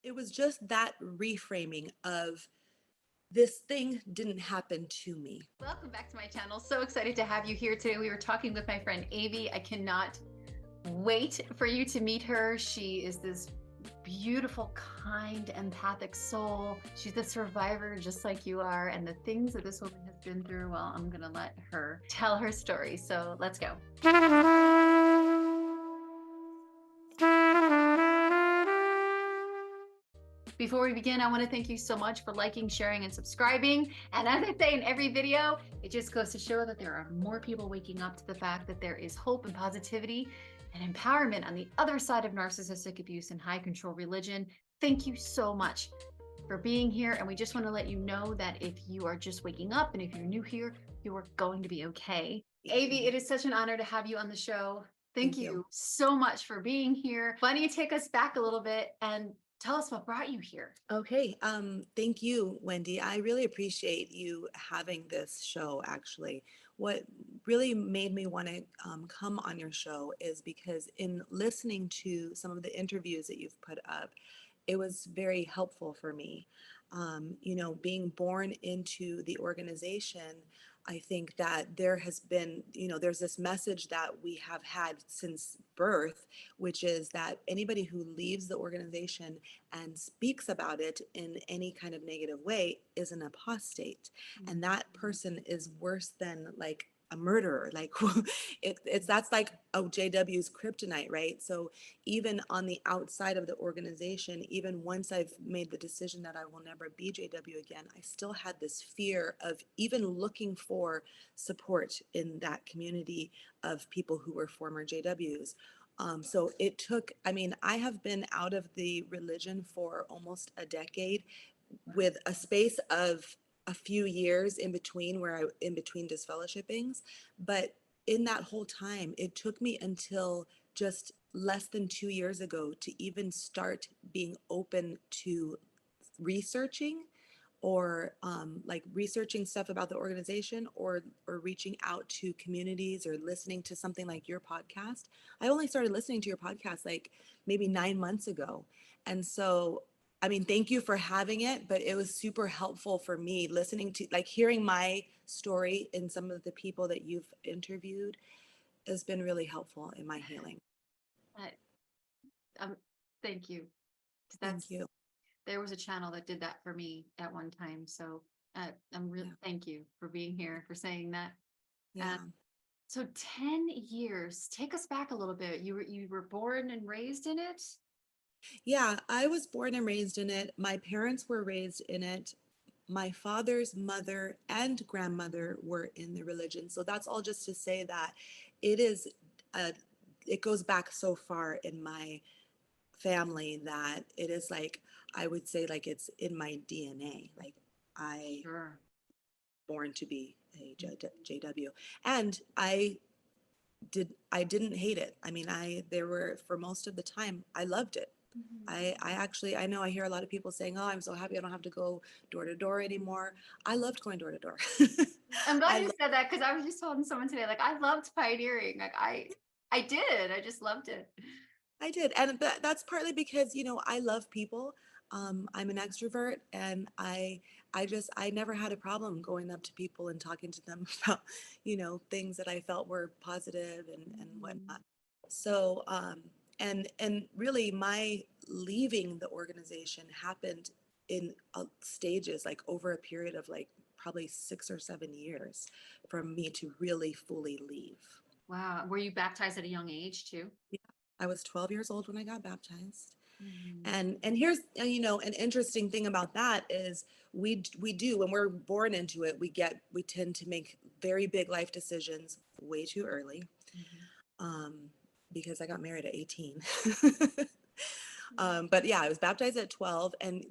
It was just that reframing of this thing didn't happen to me. Welcome back to my channel. So excited to have you here today. We were talking with my friend Avi. I cannot wait for you to meet her. She is this beautiful, kind, empathic soul. She's a survivor just like you are. And the things that this woman has been through, well, I'm going to let her tell her story. So let's go. Before we begin, I want to thank you so much for liking, sharing, and subscribing. And as I say in every video, it just goes to show that there are more people waking up to the fact that there is hope and positivity and empowerment on the other side of narcissistic abuse and high control religion. Thank you so much for being here. And we just want to let you know that if you are just waking up and if you're new here, you are going to be okay. Avi, it is such an honor to have you on the show. Thank you so much for being here. Why don't you take us back a little bit and tell us what brought you here. Okay. Thank you, Wendy. I really appreciate you having this show, actually. What really made me want to come on your show is because in listening to some of the interviews that you've put up, it was very helpful for me. Being born into the organization, I think that there has been, there's this message that we have had since birth, which is that anybody who leaves the organization and speaks about it in any kind of negative way is an apostate. And that person is worse than like a murderer. Like it's that's like JW's kryptonite, right? So even on the outside of the organization, even once I've made the decision that I will never be JW again, I still had this fear of even looking for support in that community of people who were former JWs. So it took, I mean, I have been out of the religion for almost a decade with a space of a few years in between in between disfellowshippings. But in that whole time, it took me until just less than 2 years ago to even start being open to researching or like researching stuff about the organization or reaching out to communities or listening to something like your podcast. I only started listening to your podcast like maybe 9 months ago. And so, I mean, thank you for having it, but it was super helpful for me listening to like hearing my story and some of the people that you've interviewed has been really helpful in my healing. Uh, Thank you. Thank you. There was a channel that did that for me at one time. So I'm really, thank you for being here, for saying that. Yeah. So 10 years, take us back a little bit. You were born and raised in it? Yeah, I was born and raised in it. My parents were raised in it. My father's mother and grandmother were in the religion. So that's all just to say that it is, it goes back so far in my family that it is like, I would say like it's in my DNA. Like I Sure. born to be a JW. And I didn't hate it. I mean, there were, for most of the time, I loved it. I actually, I know I hear a lot of people saying, oh, I'm so happy I don't have to go door to door anymore. I loved going door to door. I'm glad I, you said that because I was just telling someone today, like I loved pioneering. Like I did. I just loved it. I did. And that's partly because, I love people. I'm an extrovert and I never had a problem going up to people and talking to them about, things that I felt were positive and whatnot. So, and really my leaving the organization happened in stages, like over a period of like probably 6 or 7 years for me to really fully leave. Wow. Were you baptized at a young age too? Yeah, I was 12 years old when I got baptized. And here's an interesting thing about that is we do when we're born into it we tend to make very big life decisions way too early, um, because I got married at 18. But yeah, I was baptized at 12. And,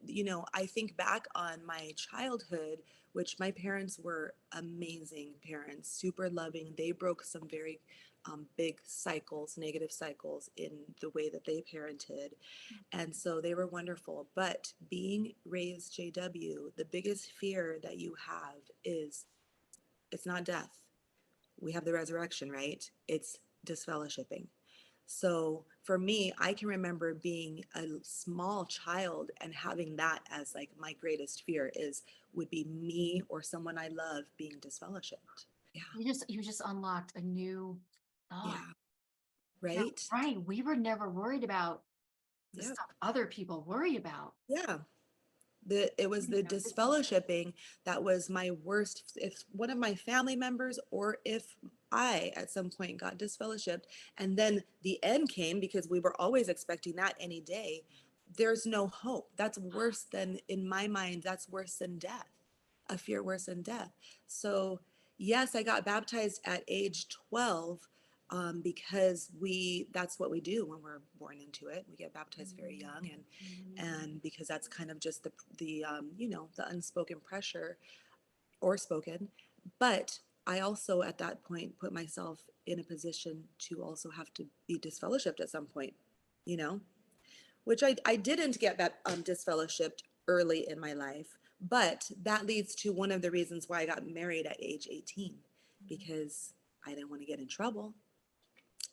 I think back on my childhood, which my parents were amazing parents, super loving. They broke some very big cycles, negative cycles in the way that they parented. And so they were wonderful. But being raised JW, the biggest fear that you have is it's not death. We have the resurrection, right? It's disfellowshipping. So for me, I can remember being a small child and having that as like my greatest fear is would be me or someone I love being disfellowshipped. Yeah. You just unlocked a new thought. Yeah. You're Right. right. We were never worried about the Yep. stuff other people worry about. Yeah. It I was didn't the know this. disfellowshipping that was my worst. If one of my family members or if I at some point got disfellowshipped and then the end came because we were always expecting that any day, there's no hope. That's worse than, in my mind, that's worse than death, a fear worse than death. So, yes, I got baptized at age 12 because that's what we do when we're born into it. We get baptized very young, and because that's kind of just the unspoken pressure or spoken. But I also at that point put myself in a position to also have to be disfellowshipped at some point, you know, which I didn't get disfellowshipped early in my life, but that leads to one of the reasons why I got married at age 18 because I didn't want to get in trouble.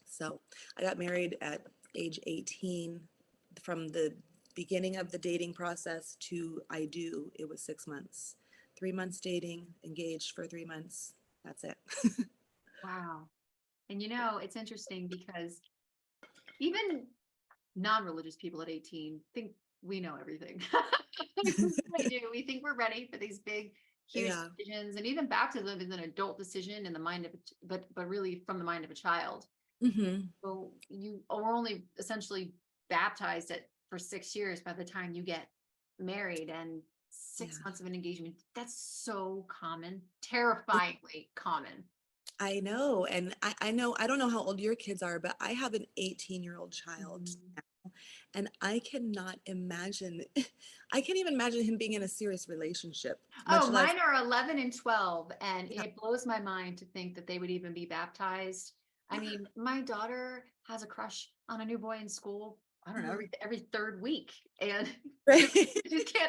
So I got married at age 18. From the beginning of the dating process to I do, it was 6 months. 3 months dating, engaged for 3 months. That's it. Wow. And it's interesting because even non-religious people at 18 think we know everything. We really do. We think we're ready for these big, huge Yeah. decisions, and even baptism is an adult decision in the mind of, but really from the mind of a child. Hmm. So you are only essentially baptized for 6 years by the time you get married, and six Yeah. months of an engagement. That's so common, terrifyingly common. I know. And I know, I don't know how old your kids are, but I have an 18-year-old child Mhm. now, and I cannot imagine, I can't even imagine him being in a serious relationship, Oh, much less, mine are 11 and 12, and yeah. it blows my mind to think that they would even be baptized. I Yeah. mean, my daughter has a crush on a new boy in school. I don't know, Uh-huh. every third week, and Right.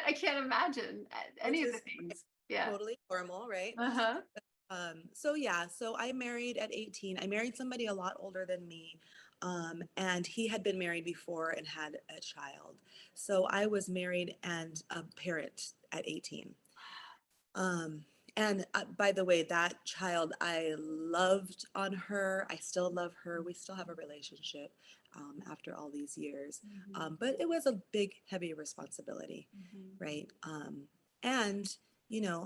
I can't imagine any Which of the is things. Yeah. totally normal, right? Uh-huh. So yeah, so I married at 18. I married somebody a lot older than me. And he had been married before and had a child. So I was married and a parent at 18. Um, and by the way, that child I loved on her. I still love her. We still have a relationship after all these years. Mhm, But it was a big, heavy responsibility, mhm, right? And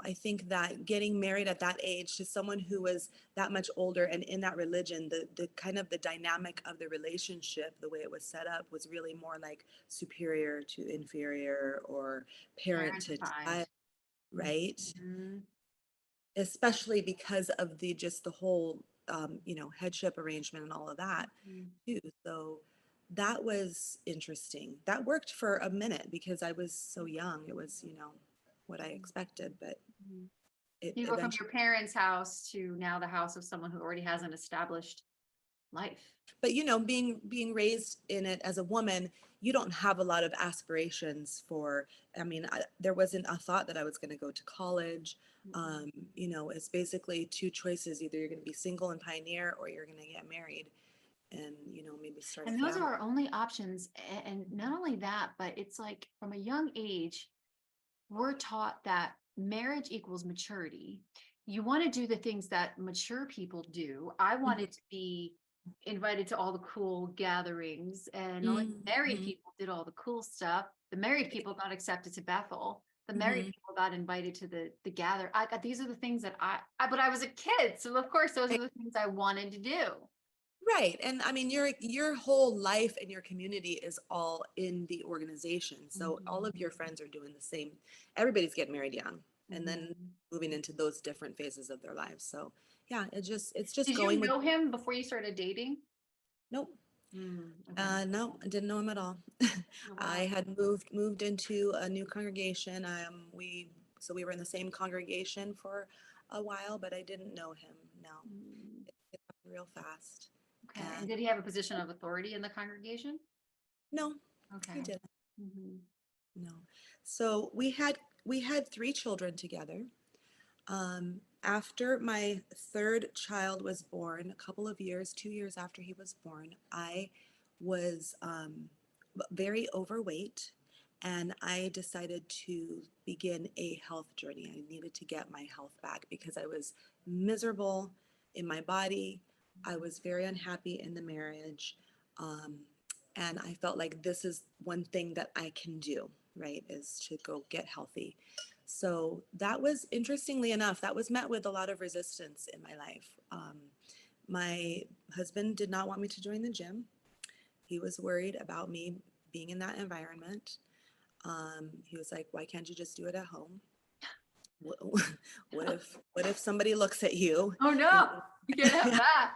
I think that getting married at that age to someone who was that much older and in that religion, the kind of the dynamic of the relationship, the way it was set up, was really more like superior to inferior or parent to parentified. child, right? Mhm, Especially because of the whole headship arrangement and all of that mhm, too. So that was interesting. That worked for a minute because I was so young. It was what I expected, but mhm. it You go from eventually. your parents' house to now the house of someone who already has an established life. But being raised in it as a woman, you don't have a lot of aspirations for. I mean, there wasn't a thought that I was going to go to college. Mhm. It's basically two choices: either you're going to be single and pioneer, or you're going to get married and maybe start a And those are family. our only options. And not only that, but it's like from a young age, we're taught that marriage equals maturity. You want to do the things that mature people do. I Mhm. wanted to be invited to all the cool gatherings, and only married Mhm. people did all the cool stuff. The married people got accepted to Bethel. The married Mhm. people got invited to the gather. These are the things that but I was a kid, so of course those are Right. the things I wanted to do. Right. And I mean, your whole life and your community is all in the organization. So all of Mhm. your friends are doing the same. Everybody's getting married young and then Mhm. moving into those different phases of their lives. So yeah, it's just Did you going with. know him before you started dating? Nope. Okay. No, I didn't know him at all. Oh, I wow. had moved into a new congregation. We were in the same congregation for a while, but I didn't know him. No, Mm, it happened real fast. okay. And And did he have a position of authority in the congregation? no, he Okay. didn't. Hmm. No. So we had 3 children together. After my third child was born, a couple of years, 2 years after he was born, I was very overweight, and I decided to begin a health journey. I needed to get my health back because I was miserable in my body. I was very unhappy in the marriage. Um, and I felt like this is one thing that I can do, right, is to go get healthy. So that was, interestingly enough, that was met with a lot of resistance in my life. My husband did not want me to join the gym. He was worried about me being in that environment. He was like, "Why can't you just do it at home? What, what if somebody looks at you?" Oh You no, you can't have know, that.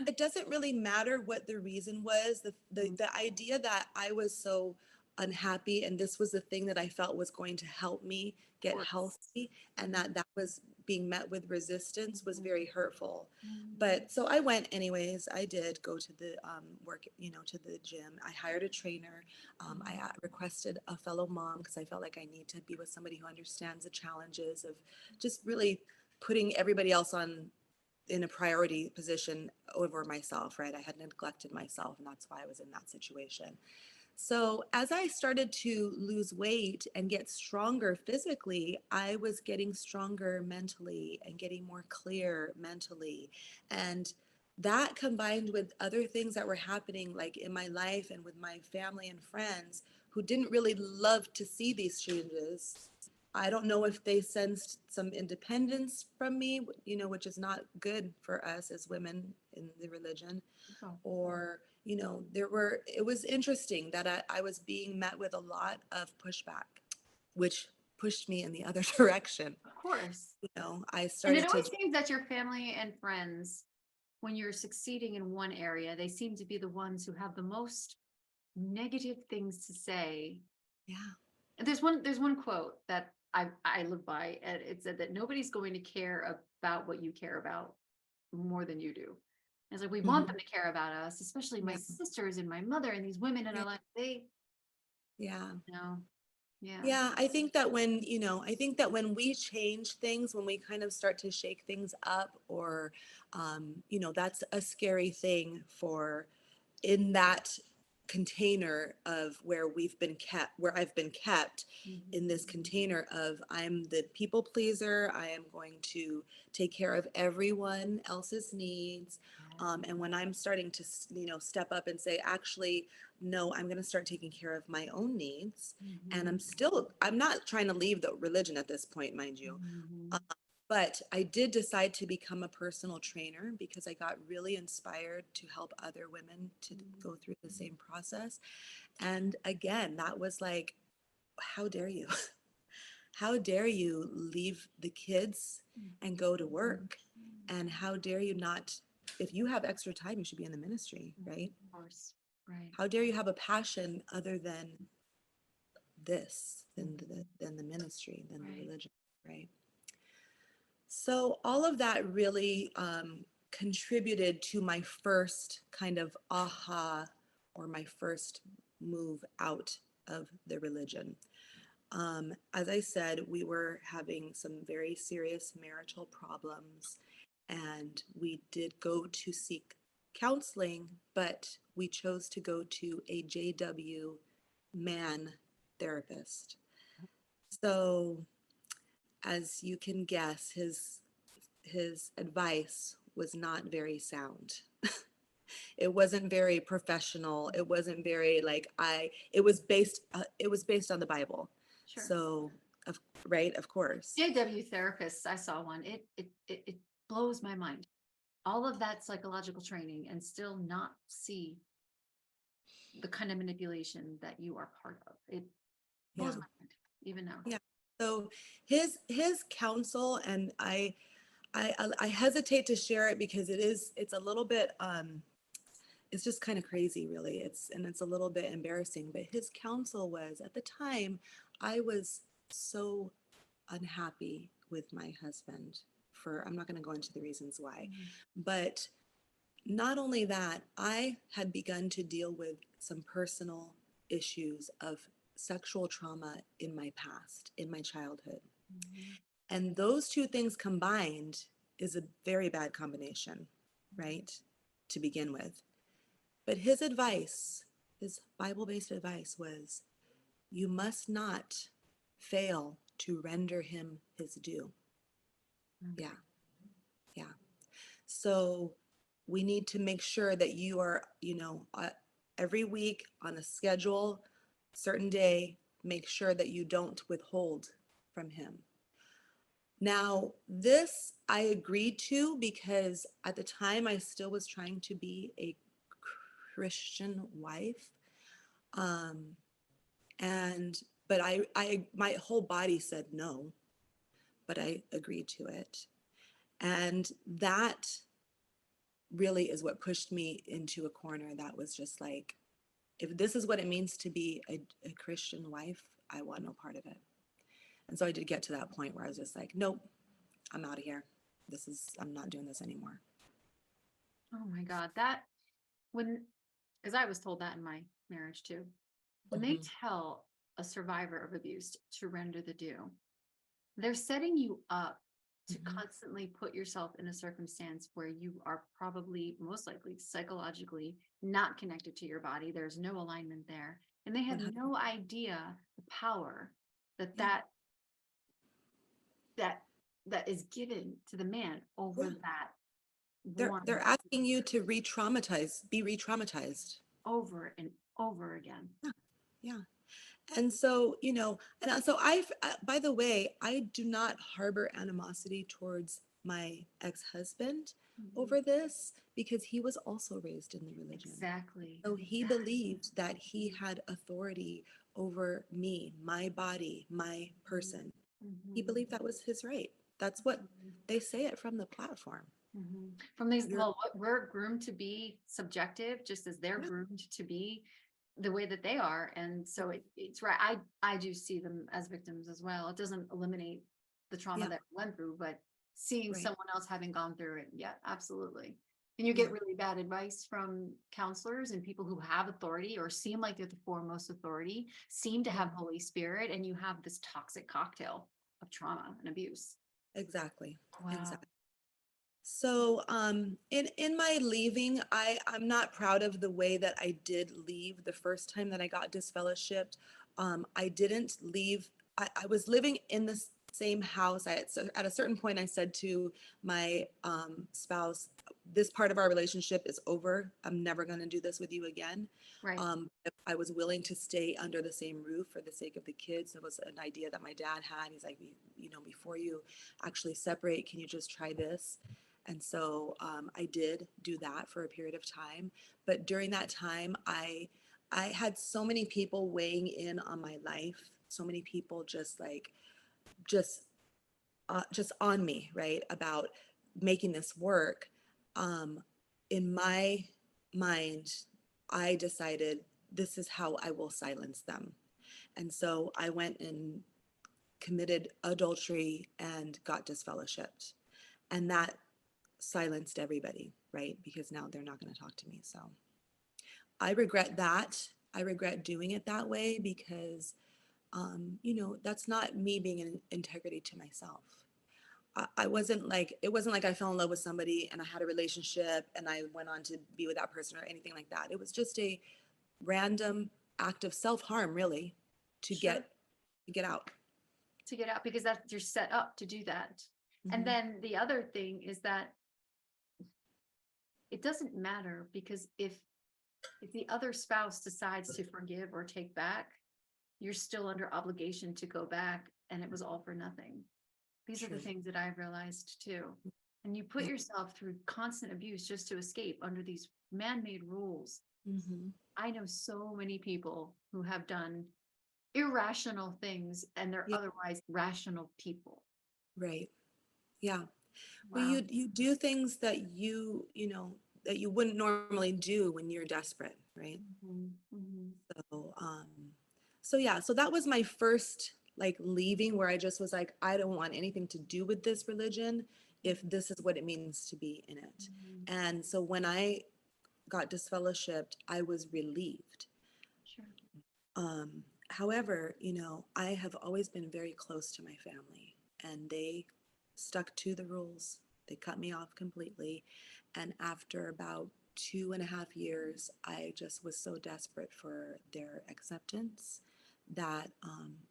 it doesn't really matter what the reason was. The idea that I was so unhappy and this was the thing that I felt was going to help me Of get course. healthy, and that was being met with resistance was very hurtful. Mhm. But so I went anyways. I did go to the work, to the gym. I hired a trainer. I requested a fellow mom because I felt like I need to be with somebody who understands the challenges of just really putting everybody else on in a priority position over myself, right? I had neglected myself, and that's why I was in that situation. So, as I started to lose weight and get stronger physically, I was getting stronger mentally and getting more clear mentally. And that combined with other things that were happening, like in my life and with my family and friends who didn't really love to see these changes. I don't know if they sensed some independence from me, which is not good for us as women in the religion, Oh, or it was interesting that I was being met with a lot of pushback, which pushed me in the other direction. of course. I And it started to. always seems that your family and friends, when you're succeeding in one area, they seem to be the ones who have the most negative things to say. Yeah. And there's one quote that I live by, and it said that nobody's going to care about what you care about more than you do. And it's like we want Hmm. them to care about us, especially my Yeah. sisters and my mother and these women in Yeah. our life. They Yeah. know, yeah, Yeah, I think that when we change things, when we kind of start to shake things up, or, that's a scary thing for in that container of where I've been kept in this Mhm. container of I'm the people pleaser. I am going to take care of everyone else's needs. Yeah. And when I'm starting to, step up and say, actually, no, I'm going to start taking care of my own needs. And Mhm. I'm not trying to leave the religion at this point, mind you. Mhm. But I did decide to become a personal trainer because I got really inspired to help other women to go through the same process. And again, that was like, how dare you? How dare you leave the kids and go to work? And how dare you not, if you have extra time, you should be in the ministry, right? Of course, right. How dare you have a passion other than this, Mhm. than the ministry, than the Right. religion, right? So all of that really contributed to my first kind of aha, or my first move out of the religion. As I said, we were having some very serious marital problems, and we did go to seek counseling, but we chose to go to a JW man therapist. So, as you can guess, his advice was not very sound. It wasn't very professional. It wasn't very like it was based on the Bible. Sure. So, of right, of course. JW therapists, I saw one. It blows my mind. All of that psychological training and still not see the kind of manipulation that you are part of. It blows Yeah. my mind, even now. Yeah. So his counsel, and I hesitate to share it because it's a little bit it's just kind of crazy, really. It's a little bit embarrassing, but his counsel was, at the time I was so unhappy with my husband. For I'm not going to go into the reasons why, Mhm. but not only that, I had begun to deal with some personal issues of sexual trauma in my past, in my childhood. Mhm. And those two things combined is a very bad combination, right? To begin with. But his advice, his Bible-based advice was, you must not fail to render him his due. Yeah, yeah. So we need to make sure that you are, every week on a schedule, certain day, make sure that you don't withhold from him. Now, this I agreed to because at the time I still was trying to be a Christian wife. Um, and but my whole body said no, but I agreed to it. And that really is what pushed me into a corner that was just like, if this is what it means to be a Christian wife, I want no part of it. And so I did get to that point where I was just like, nope, I'm out of here. I'm not doing this anymore. Oh my God. When, because I was told that in my marriage too. When they Hmm. tell a survivor of abuse to render the due, they're setting you up to Hmm. constantly put yourself in a circumstance where you are probably most likely psychologically not connected to your body. There's no alignment there. And they have 100. no idea the power that Yeah. that that is given to the man over Yeah. that They're one asking you to be re-traumatized. over and over again. Yeah. Yeah. And so, by the way, I do not harbor animosity towards my ex-husband Mhm. over this because he was also raised in the religion. Exactly. So he Exactly. believed that he had authority over me, my body, my Mhm. person. He Mhm. believed that was his right. That's what Mhm. they say it from the platform. From these, You're, well, what we're groomed to be subjective, just as they're yeah, groomed to be the way that they are. And so it's right. I do see them as victims as well. It doesn't eliminate the trauma yeah, that we went through, but seeing right. someone else having gone through it, yeah, absolutely. And you get Yeah. really bad advice from counselors and people who have authority or seem like they're the foremost authority, seem to Yeah, have Holy Spirit, and you have this toxic cocktail of trauma and abuse. exactly. Wow. Exactly. So, in my leaving, I'm not proud of the way that I did leave the first time that I got disfellowshipped. I didn't leave. I was living in the same house. So at a certain point, I said to my spouse, "This part of our relationship is over. I'm never going to do this with you again." Right. If I was willing to stay under the same roof for the sake of the kids. It was an idea that my dad had. He's like, before you actually separate, can you just try this? And so I did do that for a period of time. But during that time, I had so many people weighing in on my life, so many people just just on me, right, about making this work. Um, in my mind, I decided this is how I will silence them. And so I went and committed adultery and got disfellowshipped. And that silenced everybody, right? Because now they're not going to talk to me. So I regret that. I regret doing it that way because, that's not me being in integrity to myself. I wasn't like, it wasn't like I fell in love with somebody and I had a relationship and I went on to be with that person or anything like that. It was just a random act of self-harm, really, to Sure. get out. To get out because that you're set up to do that. And Hmm. then the other thing is that it doesn't matter because if the other spouse decides to forgive or take back, you're still under obligation to go back and it was all for nothing. These are the True. things that I've realized too. And you put Yeah. yourself through constant abuse just to escape under these man-made rules. Hmm. I know so many people who have done irrational things and they're Yeah. otherwise rational people. Right. Yeah. Well, Wow. you do things that that you wouldn't normally do when you're desperate, right? Mhm, mhm. So, so yeah, so that was my first like leaving where I just was like, I don't want anything to do with this religion if this is what it means to be in it. Mhm. And so when I got disfellowshipped, I was relieved. Sure. However, I have always been very close to my family and they stuck to the rules. They cut me off completely. And after about 2.5 years, I just was so desperate for their acceptance that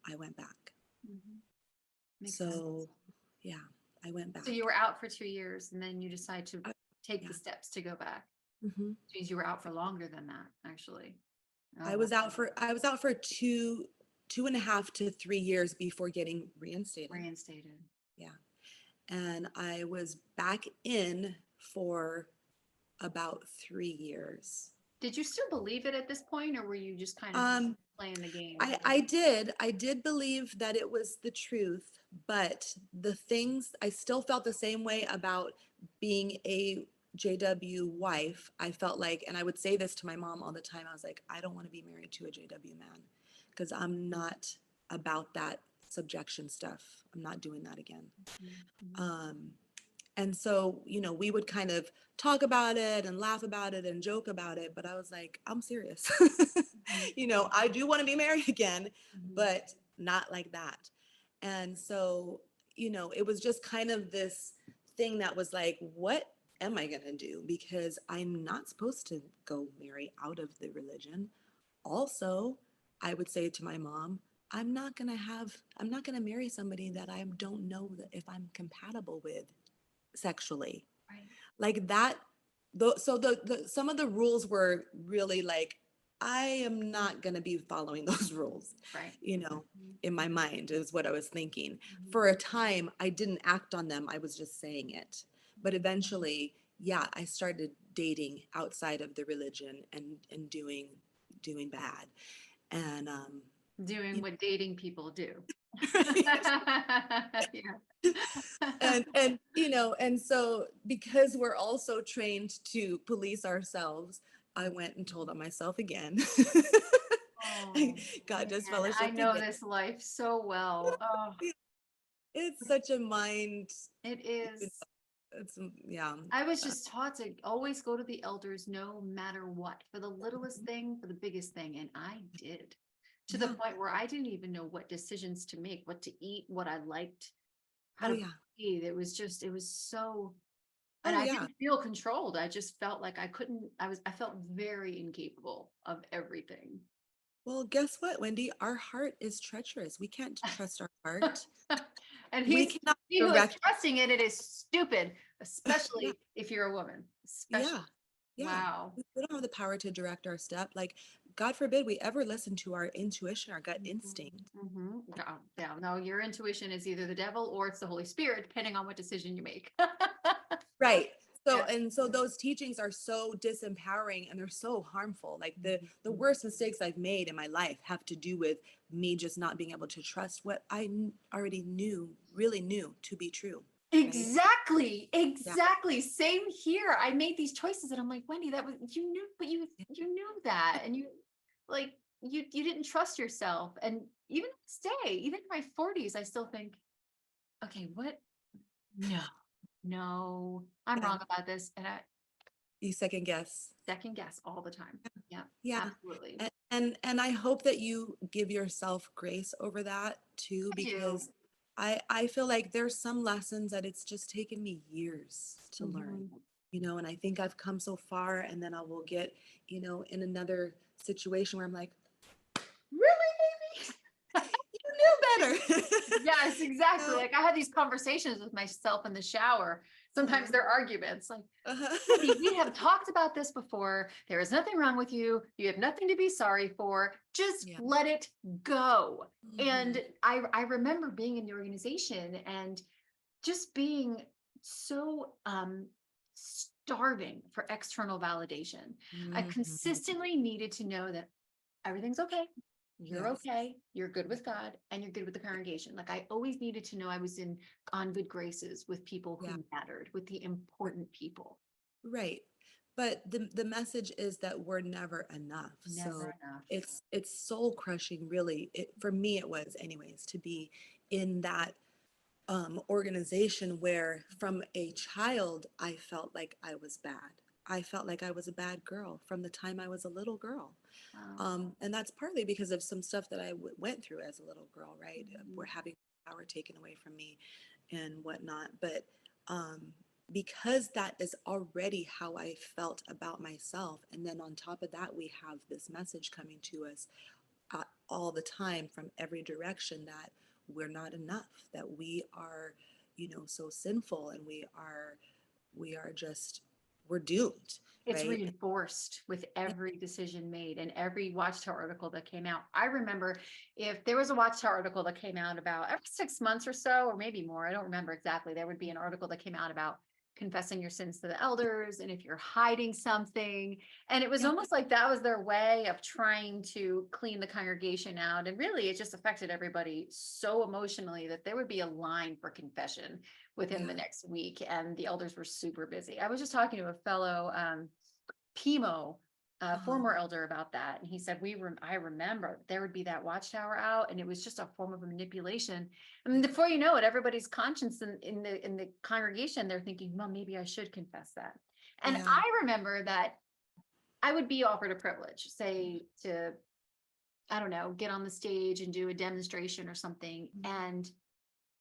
I went back. Mhm. Makes sense. So, yeah, I went So you back. were out for 2 years and then you decide to I, take the yeah. steps to go back. hmm Which means you were out for longer than that, actually. Oh, I wow. was out for two and a half to 3 years before getting reinstated. Reinstated. Yeah. And I was back in for about 3 years. Did you still believe it at this point, or were you just kind of Um, playing the game? I did believe that it was the truth, but the things I still felt the same way about being a JW wife. I felt like, and I would say this to my mom all the time, I was like, I don't want to be married to a JW man because I'm not about that subjection stuff. I'm not doing that again. Mhm. Um, and so, we would kind of talk about it and laugh about it and joke about it, but I was like, I'm serious. Mhm. I do want to be married again, Mhm. but not like that. And so, it was just kind of this thing that was like, what am I going to do? Because I'm not supposed to go marry out of the religion. Also, I would say to my mom, I'm not going to marry somebody that I don't know that if I'm compatible with sexually Right. like that. So the some of the rules were really like, I am not going to be following those rules, Right. you know Mhm. in my mind is what I was thinking. Mhm. For a time I didn't act on them, I was just saying it. But Mhm. eventually, yeah, I started dating outside of the religion and doing bad. And Doing you what dating people do. right? Yeah. And so because we're also trained to police ourselves, I went and told on myself again. Oh, Got man, I disfellowshipped know again. this life so well. Oh, It's such a mind, it you know, is. it's yeah. I was uh, just taught to always go to the elders no matter what, for the littlest thing, for the biggest thing. And I did, to the yeah. point where I didn't even know what decisions to make, what to eat, what I liked, how Oh to yeah. breathe. It was so, and Oh I yeah. didn't feel controlled. I just felt like I couldn't, I felt very incapable of everything. Well, guess what, Wendy? Our heart is treacherous. We can't trust our heart. And We cannot he who is direct. trusting it, it is stupid, Yeah. especially if you're a woman, Yeah. especially. Yeah. Wow. We don't have the power to direct our step. Like, God forbid we ever listen to our intuition, our gut instinct. Mm-hmm. Yeah, yeah, no, your intuition is either the devil or it's the Holy Spirit, depending on what decision you make. Right. Yeah. So those teachings are so disempowering and they're so harmful. Like the Mhm. worst mistakes I've made in my life have to do with me just not being able to trust what I already really knew to be true. Right? Exactly. Yeah. Exactly. Same here. I made these choices and I'm like, Wendy, that was you knew, but you knew that. And you like you didn't trust yourself. And even today, even in my 40s, I still think, okay, what? No, no, I'm Yeah. wrong about this. And I You second guess. second guess all the time. Yeah, Yeah. absolutely. And I hope that you give yourself grace over that too, I do. because I feel like there's some lessons that it's just taken me years to learn. Mhm. And I think I've come so far, and then I will get, in another situation where I'm like, really, baby? You knew better. Yes, exactly. No. Like I have these conversations with myself in the shower. Sometimes Uh, they're arguments. Like, Wendy, we uh-huh. have talked about this before. There is nothing wrong with you. You have nothing to be sorry for. Just Yeah. let it go. hmm And I remember being in the organization and just being so starving for external validation. I hmm consistently needed to know that everything's okay. You're Yes. okay. You're good with God and you're good with the congregation. Like I always needed to know I was in on good graces with people Yeah. who mattered, with the important people. Right. But the message is that we're never enough. Never So enough. it's soul crushing, really. For me it was anyways, to be in that organization where from a child I felt like I was bad. I felt like I was a bad girl from the time I was a little girl. Wow. And that's partly because of some stuff that I went through as a little girl, right? We're Mhm. having power taken away from me and whatnot. But um, because that is already how I felt about myself. And then on top of that, we have this message coming to us all the time from every direction that we're not enough, that we are, so sinful, and we are just, we're doomed, It's right? reinforced with every decision made and every Watchtower article that came out. I remember if there was a Watchtower article that came out about every 6 months or so, or maybe more, I don't remember exactly, there would be an article that came out about confessing your sins to the elders and if you're hiding something. And it was Yeah, almost like that was their way of trying to clean the congregation out. And really, it just affected everybody so emotionally that there would be a line for confession within the yeah, next week, and the elders were super busy. I was just talking to a fellow PMO, former elder, about that, and he said I remember there would be that Watchtower out, and it was just a form of manipulation. And yeah, before you know it, everybody's conscience in the congregation, they're thinking, well, maybe I should confess that. And yeah, I remember that I would be offered a privilege, say to, I don't know, get on the stage and do a demonstration or something, and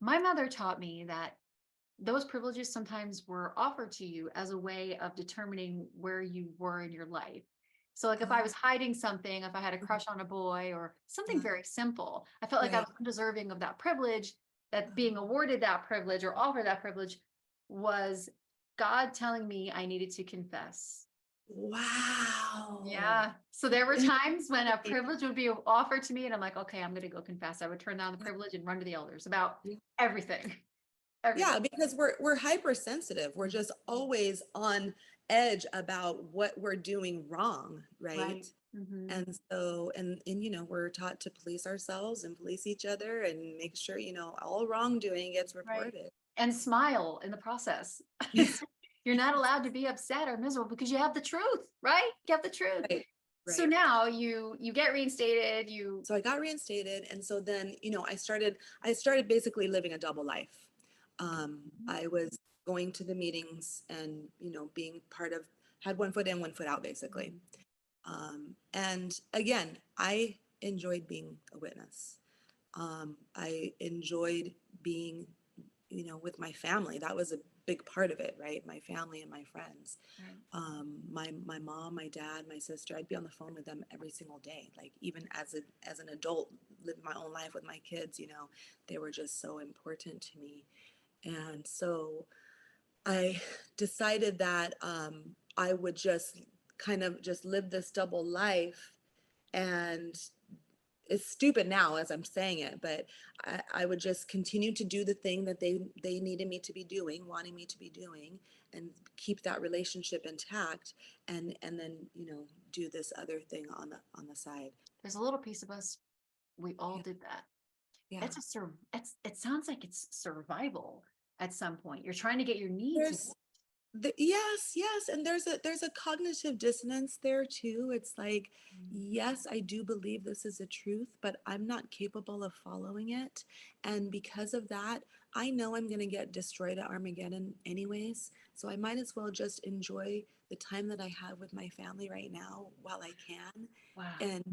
my mother taught me that those privileges sometimes were offered to you as a way of determining where you were in your life. So, like if I oh, was hiding something, if I had a crush on a boy or something yeah, very simple, I felt like I right. was undeserving of that privilege, that being awarded that privilege or offered that privilege was God telling me I needed to confess. Wow. Yeah. So there were times when a Interesting. privilege would be offered to me, and I'm like, okay, I'm going to go confess. I would turn down the privilege and run to the elders about Yeah. everything, Yeah, everything. because we're hypersensitive. We're just always on edge about what we're doing wrong, right? Right. Hmm. And we're taught to police ourselves and police each other and make sure, all wrongdoing gets Right. reported. And smile in the process. Yeah, You're not allowed to be upset or miserable because you have the truth, right? You have the truth. right, So right. now you get reinstated, you So I got reinstated, and so then, I started basically living a double life. I was going to the meetings and, being part of, had one foot in, one foot out, basically. And again, I enjoyed being a witness. I enjoyed being, with my family. That was a big part of it, right? My family and my friends. right. My mom, my dad, my sister. I'd be on the phone with them every single day. Like even as an adult, living my own life with my kids, they were just so important to me. And so I decided that I would just kind of just live this double life, and it's stupid now as I'm saying it, but I would just continue to do the thing that they needed me to be doing, wanting me to be doing, and keep that relationship intact, and then do this other thing on the side. There's a little piece of us, we all Yeah, did that. yeah. It's a it sounds like it's survival at some point. You're trying to get your needs met. There's yes, yes, and there's a cognitive dissonance there too. It's like, yes, I do believe this is a truth, but I'm not capable of following it. And because of that, I know I'm going to get destroyed at Armageddon anyways. So I might as well just enjoy the time that I have with my family right now while I can. Wow. And,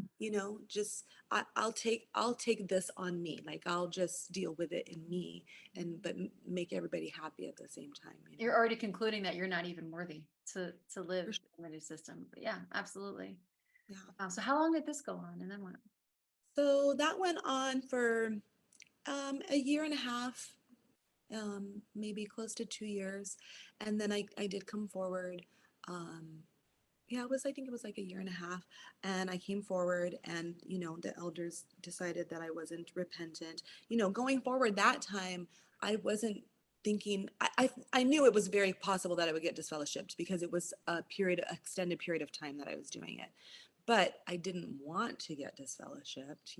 just I'll take this on me. Like I'll just deal with it in me, and but make everybody happy at the same time. You're already concluding that you're not even worthy to live For sure. in the new system. But yeah, absolutely. Yeah. Wow. So how long did this go on? And then what? So that went on for a year and a half, maybe close to 2 years. And then I did come forward. Um, yeah, I think it was like a year and a half. And I came forward, and, the elders decided that I wasn't repentant. Going forward that time, I wasn't thinking, I knew it was very possible that I would get disfellowshipped because it was extended period of time that I was doing it. But I didn't want to get disfellowshipped.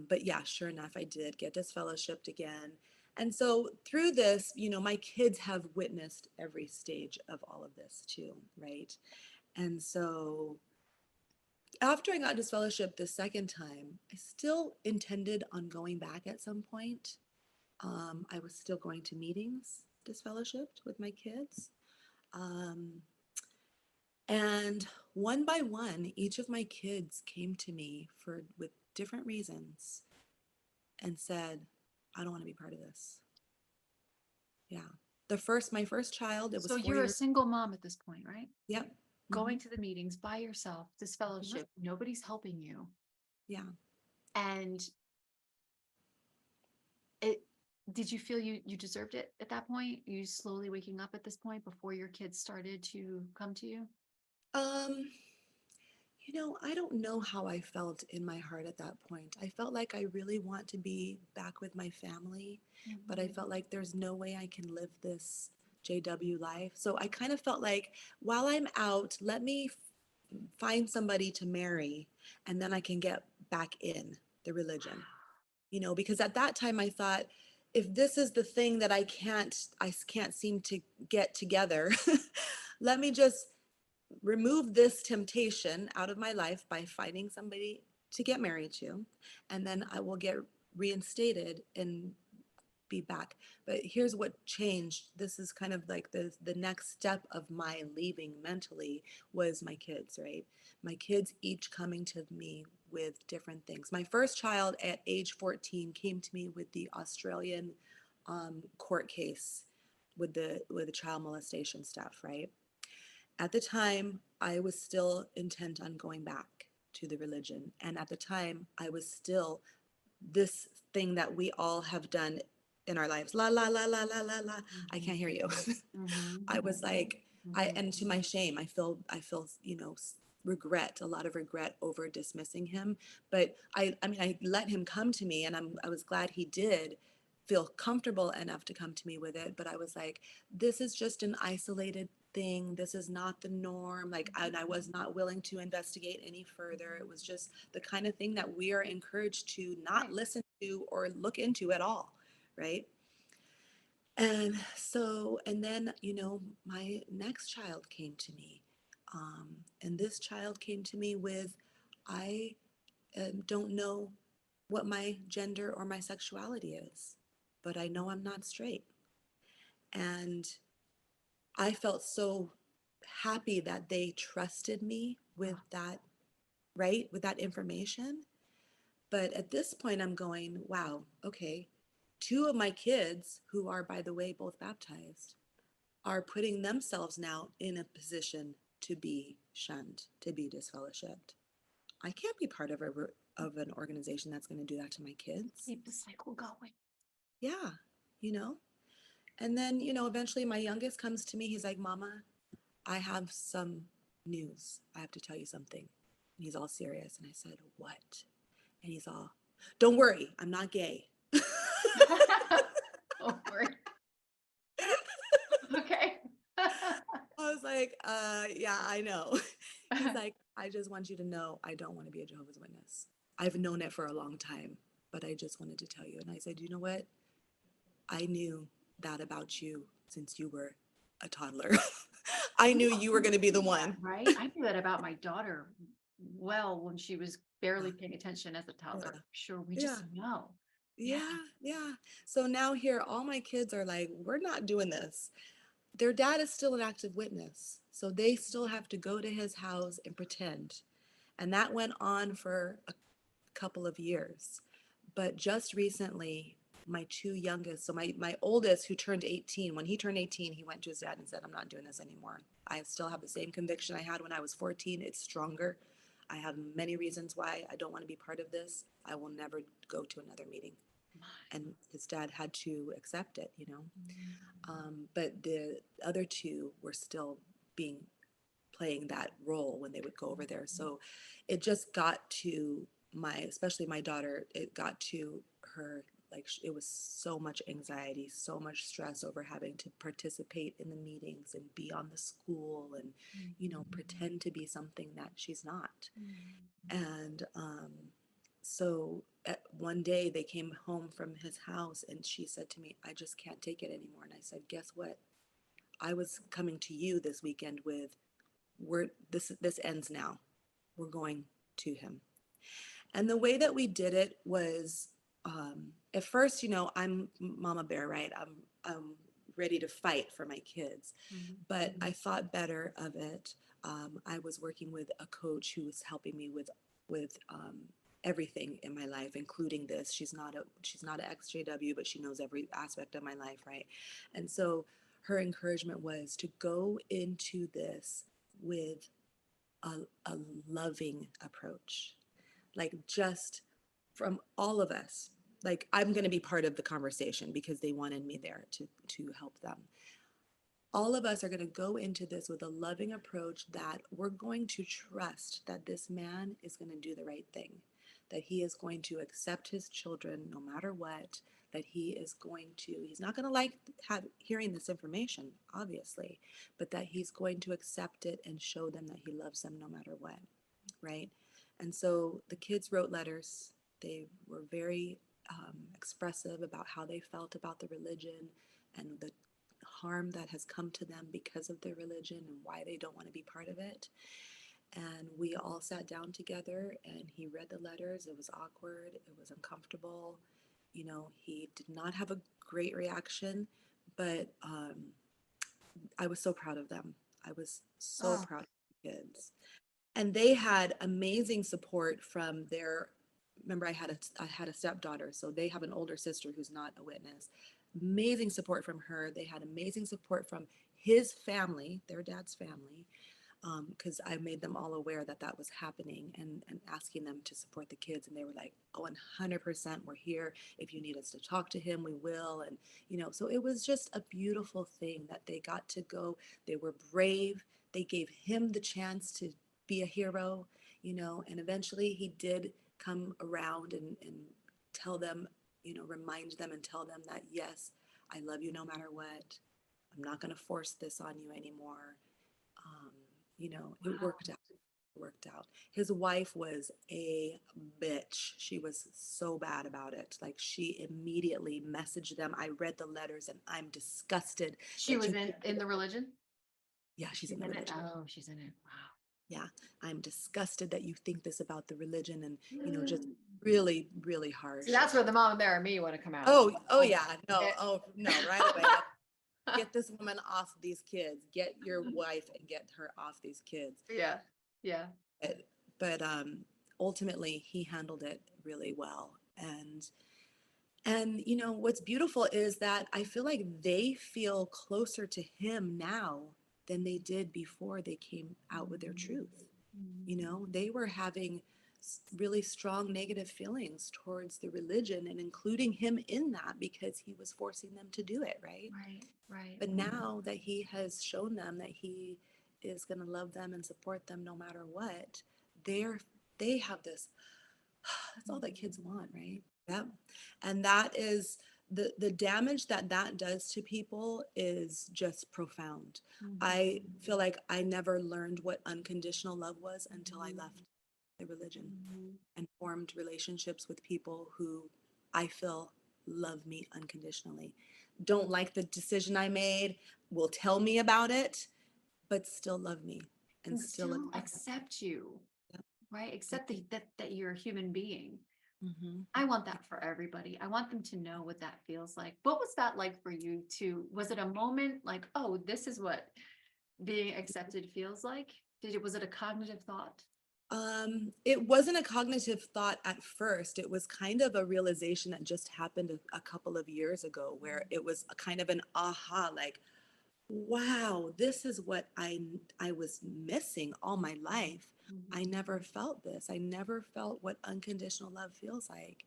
But yeah, sure enough, I did get disfellowshipped again. And so through this, my kids have witnessed every stage of all of this too, right? And so after I got disfellowshipped the second time, I still intended on going back at some point. I was still going to meetings disfellowshipped with my kids. Um, and one by one, each of my kids came to me with different reasons and said, I don't want to be part of this. Yeah. my first child, it was So 4 you're a years. single mom at this point, right? Yep. Hmm. Going to the meetings by yourself, this Yep. fellowship, nobody's helping you. Yeah. And it did you feel you deserved it at that point? You slowly waking up at this point before your kids started to come to you? Um, I don't know how I felt in my heart at that point. I felt like I really want to be back with my family, but I Mhm. felt like there's no way I can live this JW life. So I kind of felt like while I'm out, let me find somebody to marry and then I can get back in the religion. Because at that time I thought, if this is the thing that I can't seem to get together, let me just remove this temptation out of my life by finding somebody to get married to, and then I will get reinstated and be back. But here's what changed. This is kind of like the next step of my leaving mentally was my kids, right? My kids each coming to me with different things. My first child at age 14 came to me with the Australian court case with the child molestation stuff, right? At the time, I was still intent on going back to the religion. And at the time, I was still this thing that we all have done in our lives. La, la, la, la, la, la, la. I Mhm. can't hear you. Mhm. I was like, Mhm. and to my shame, I feel, regret, a lot of regret over dismissing him. But I mean, I let him come to me, and I was glad he did feel comfortable enough to come to me with it. But I was like, this is just an isolated thing. This is not the norm. Like, and I was not willing to investigate any further. It was just the kind of thing that we are encouraged to not Right. listen to or look into at all, right? And so, and then, my next child came to me. And this child came to me with, I don't know what my gender or my sexuality is, but I know I'm not straight. And I felt so happy that they trusted me with Oh, that, right? With that information. But at this point, I'm going, wow, okay. Two of my kids, who are, by the way, both baptized, are putting themselves now in a position to be shunned, to be disfellowshipped. I can't be part of an organization that's going to do that to my kids. keep the cycle going. Yeah, you know. And then, eventually my youngest comes to me. He's like, "Mama, I have some news. I have to tell you something." And he's all serious. And I said, "What?" And he's all, "Don't worry, I'm not gay." Don't worry. Okay. I was like, yeah, I know." He's like, "I just want you to know I don't want to be a Jehovah's Witness. I've known it for a long time, but I just wanted to tell you." And I said, "You know what? I knew that about you since you were a toddler." I We knew all you were going to be the knew that, one. right? I knew that about my daughter well when she was barely Yeah, paying attention as a yeah, toddler. Sure, we yeah, just know. Yeah. yeah, yeah. So now here, all my kids are like, "We're not doing this." Their dad is still an active witness. So they still have to go to his house and pretend. And that went on for a couple of years. But just recently, my two youngest, so my oldest who turned 18, when he turned 18, he went to his dad and said, "I'm not doing this anymore. I still have the same conviction I had when I was 14. It's stronger. I have many reasons why I don't want to be part of this. I will never go to another meeting." And his dad had to accept it. But the other two were still being playing that role when they would go over there. So it just got to especially my daughter, it got to her, like, it was so much anxiety, so much stress over having to participate in the meetings and be on the school and, pretend to be something that she's not. And so one day they came home from his house and she said to me, "I just can't take it anymore." And I said, "Guess what? I was coming to you this weekend with, this ends now. We're going to him." And the way that we did it was, at first, I'm Mama Bear, right? I'm ready to fight for my kids, Mhm. but I thought better of it. I was working with a coach who was helping me with everything in my life, including this. She's not a ExJW, but she knows every aspect of my life, right? And so her encouragement was to go into this with a, a loving approach, like just from all of us. Like I'm going to be part of the conversation because they wanted me there to help them. All of us are going to go into this with a loving approach that we're going to trust that this man is going to do the right thing, that he is going to accept his children no matter what, that he's not going to like hearing this information, obviously, but that he's going to accept it and show them that he loves them no matter what, right? And so the kids wrote letters. They were very expressive about how they felt about the religion and the harm that has come to them because of their religion and why they don't want to be part of it. And we all sat down together and he read the letters. It was awkward, it was uncomfortable. You know, he did not have a great reaction, but I was so proud of them. I was so Oh, proud of the kids. And they had amazing support from their, remember I had a stepdaughter, so they have an older sister who's not a witness. Amazing support from her. They had amazing support from his family, their dad's family, because I made them all aware that that was happening, and asking them to support the kids. And they were like, oh, 100%, we're here. If you need us to talk to him, we will. And, you know, so it was just a beautiful thing that they got to go. They were brave. They gave him the chance to be a hero, you know, and eventually he did come around and tell them, you know, remind them and tell them that, yes, I love you no matter what. I'm not going to force this on you anymore. Um, you know, it wow. worked out. It worked out. His wife was a bitch. She was so bad about it. Like she immediately messaged them. I read the letters and I'm disgusted She that was you. in the religion? Yeah, she's in She's the in it. religion. Oh, she's in it. Yeah, I'm disgusted that you think this about the religion, and you know, just Wow. really, really See, harsh. that's where the mom and Bear and me want to come out. Oh Oh, yeah, no, eh. oh no, right away. Get this woman off these kids. Get your wife and get her off these kids. Yeah, yeah. But, but ultimately, he handled it really well. And you know what's beautiful is that I feel like they feel closer to him now than they did before they came out with their truth. You know, they were having really strong negative feelings towards the religion and including him in that because he was forcing them to do it, right? Right, right. But now that he has shown them that he is going to love them and support them no matter what, they're they have this, that's all that kids want, right? Yep. And that is the damage that that does to people is just profound. I feel like I never learned what unconditional love was until I left the religion and formed relationships with people who I feel love me unconditionally. Don't like the decision I made, will tell me about it, but still love me and And still still accept me. accept you, Yep. right? Yep. Accept that you're a human being. Mm-hmm. I want that for everybody. I want them to know what that feels like. What was that like for you too? Was it a moment like, oh, this is what being accepted feels like? Was it a cognitive thought? It wasn't a cognitive thought at first. It was kind of a realization that just happened a couple of years ago, where it was a kind of an aha, like, wow, this is what I was missing all my life. I Mhm. never felt this. I never felt what unconditional love feels like.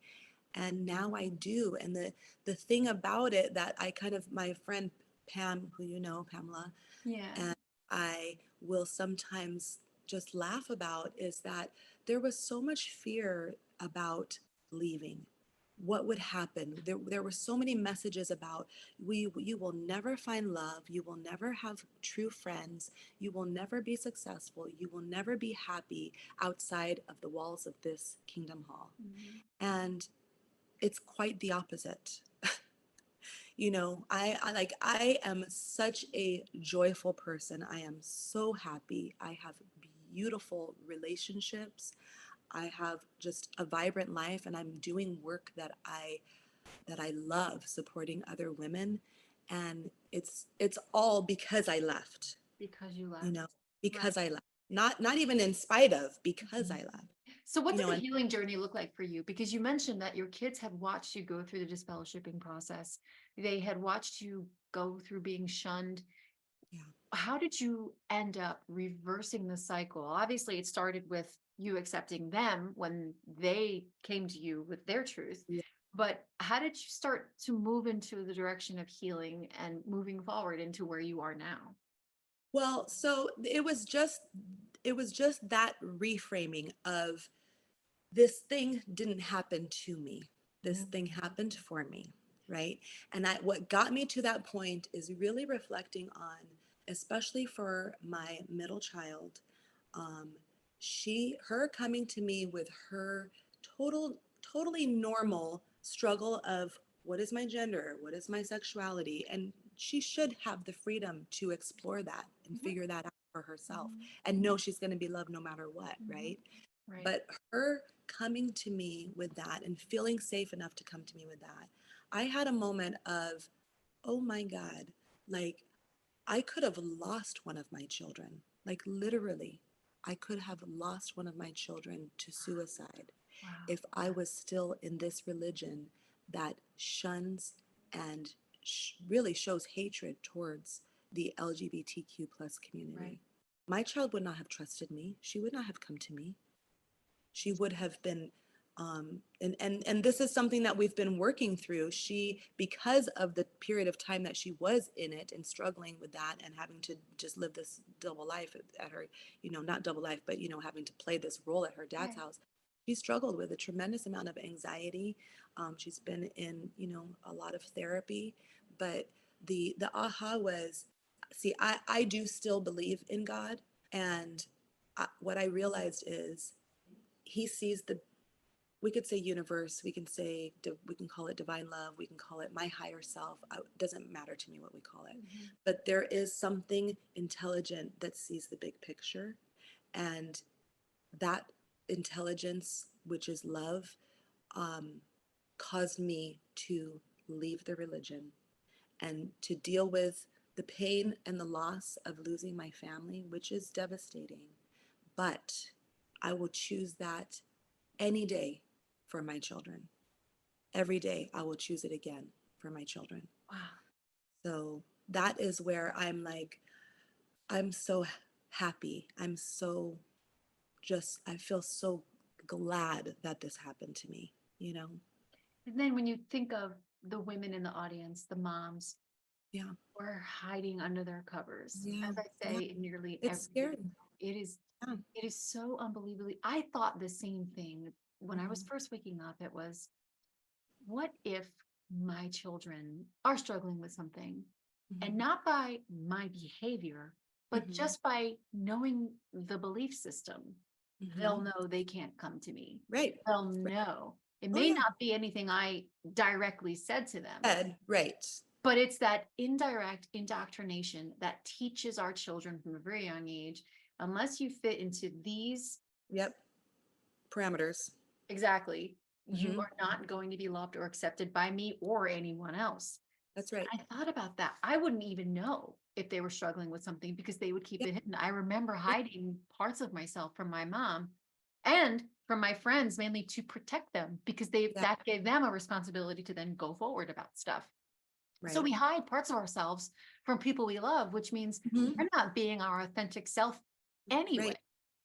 And now I do. And the thing about it that I kind of, my friend Pam, who you know, Pamela, Yeah. and I will sometimes just laugh about is that there was so much fear about leaving. What would happen? There were so many messages about you will never find love, you will never have true friends, you will never be successful, you will never be happy outside of the walls of this kingdom hall. Mhm. And it's quite the opposite. You know, I like I am such a joyful person. I am so happy. I have beautiful relationships. I have just a vibrant life, and I'm doing work that I love, supporting other women. And it's all because I left, Because you you left. know, Right. because I left. Not even in spite of, because Mhm. I left. So what you did know, the and healing journey look like for you? Because you mentioned that your kids had watched you go through the disfellowshipping process. They had watched you go through being shunned. yeah. How did you end up reversing the cycle? Obviously, it started with you accepting them when they came to you with their truth. Yeah. But how did you start to move into the direction of healing and moving forward into where you are now? Well, so it was just that reframing of this thing didn't happen to me. This thing Mhm. happened for me, right? And what got me to that point is really reflecting on, especially for my middle child, um, her coming to me with her totally normal struggle of what is my gender, what is my sexuality, and she should have the freedom to explore that and Mhm. figure that out for herself Mhm. and know she's going to be loved no matter what, Mhm. right? Right. But her coming to me with that and feeling safe enough to come to me with that, I had a moment of, oh my God, like I could have lost one of my children. Like literally, I could have lost one of my children to suicide Wow. if I was still in this religion that shuns and really shows hatred towards the LGBTQ plus Right. community. My child would not have trusted me. She would not have come to me. She would have been and this is something that we've been working through. She, because of the period of time that she was in it and struggling with that and having to just live this double life at her, not double life, but having to play this role at her dad's Right. house, she struggled with a tremendous amount of anxiety. She's been in a lot of therapy, but the aha was, see, I do still believe in God, and what I realized is he sees the, we could say universe, we can call it divine love, we can call it my higher self. It doesn't matter to me what we call it, Mhm. but there is something intelligent that sees the big picture, and that intelligence, which is love, um, caused me to leave the religion and to deal with the pain and the loss of losing my family, which is devastating. But I will choose that any day for my children. Every day I will choose it again for my children. Wow. So that is where I'm like, I'm so happy. I feel so glad that this happened to me, you know? And then when you think of the women in the audience, the moms Yeah. who are hiding under their covers, Yeah. as I Yeah. say in nearly It's every video, scary. it is Yeah. it is so unbelievably. I thought the same thing when I was Hmm. first waking up. It was, what if my children are struggling with something, and Hmm. not by my behavior, but Hmm. just by knowing the belief system, they'll Hmm. know they can't come to me. Right. They'll Right. know. It Oh may yeah. not be anything I directly said to them, Ed, right. but it's that indirect indoctrination that teaches our children from a very young age, unless you fit into these. Yep. Parameters. Exactly. You Hmm. are not going to be loved or accepted by me or anyone else. That's right. I thought about that. I wouldn't even know if they were struggling with something because they would keep Yeah. it hidden. I remember Yeah. hiding parts of myself from my mom and from my friends, mainly to protect them, because Yeah. that gave them a responsibility to then go forward about stuff. So Right. we hide parts of ourselves from people we love, which means Hmm. we're not being our authentic self anyway. Right.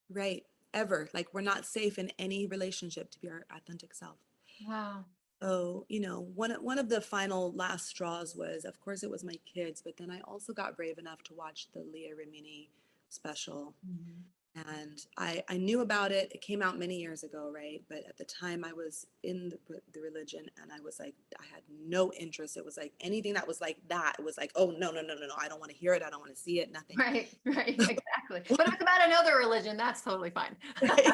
Right. Ever. Like we're not safe in any relationship to be our authentic self. Wow. So, one of the final last straws was, of course, it was my kids, but then I also got brave enough to watch the Leah Remini special. Mhm. And I knew about it. It came out many years ago, right? But at the time I was in the religion and I was like, I had no interest. It was like anything that was like that. It was like, oh, no, no, no, no, no. I don't want to hear it. I don't want to see it. Nothing. Right, right, exactly. But if it's about another religion, that's totally fine. Right.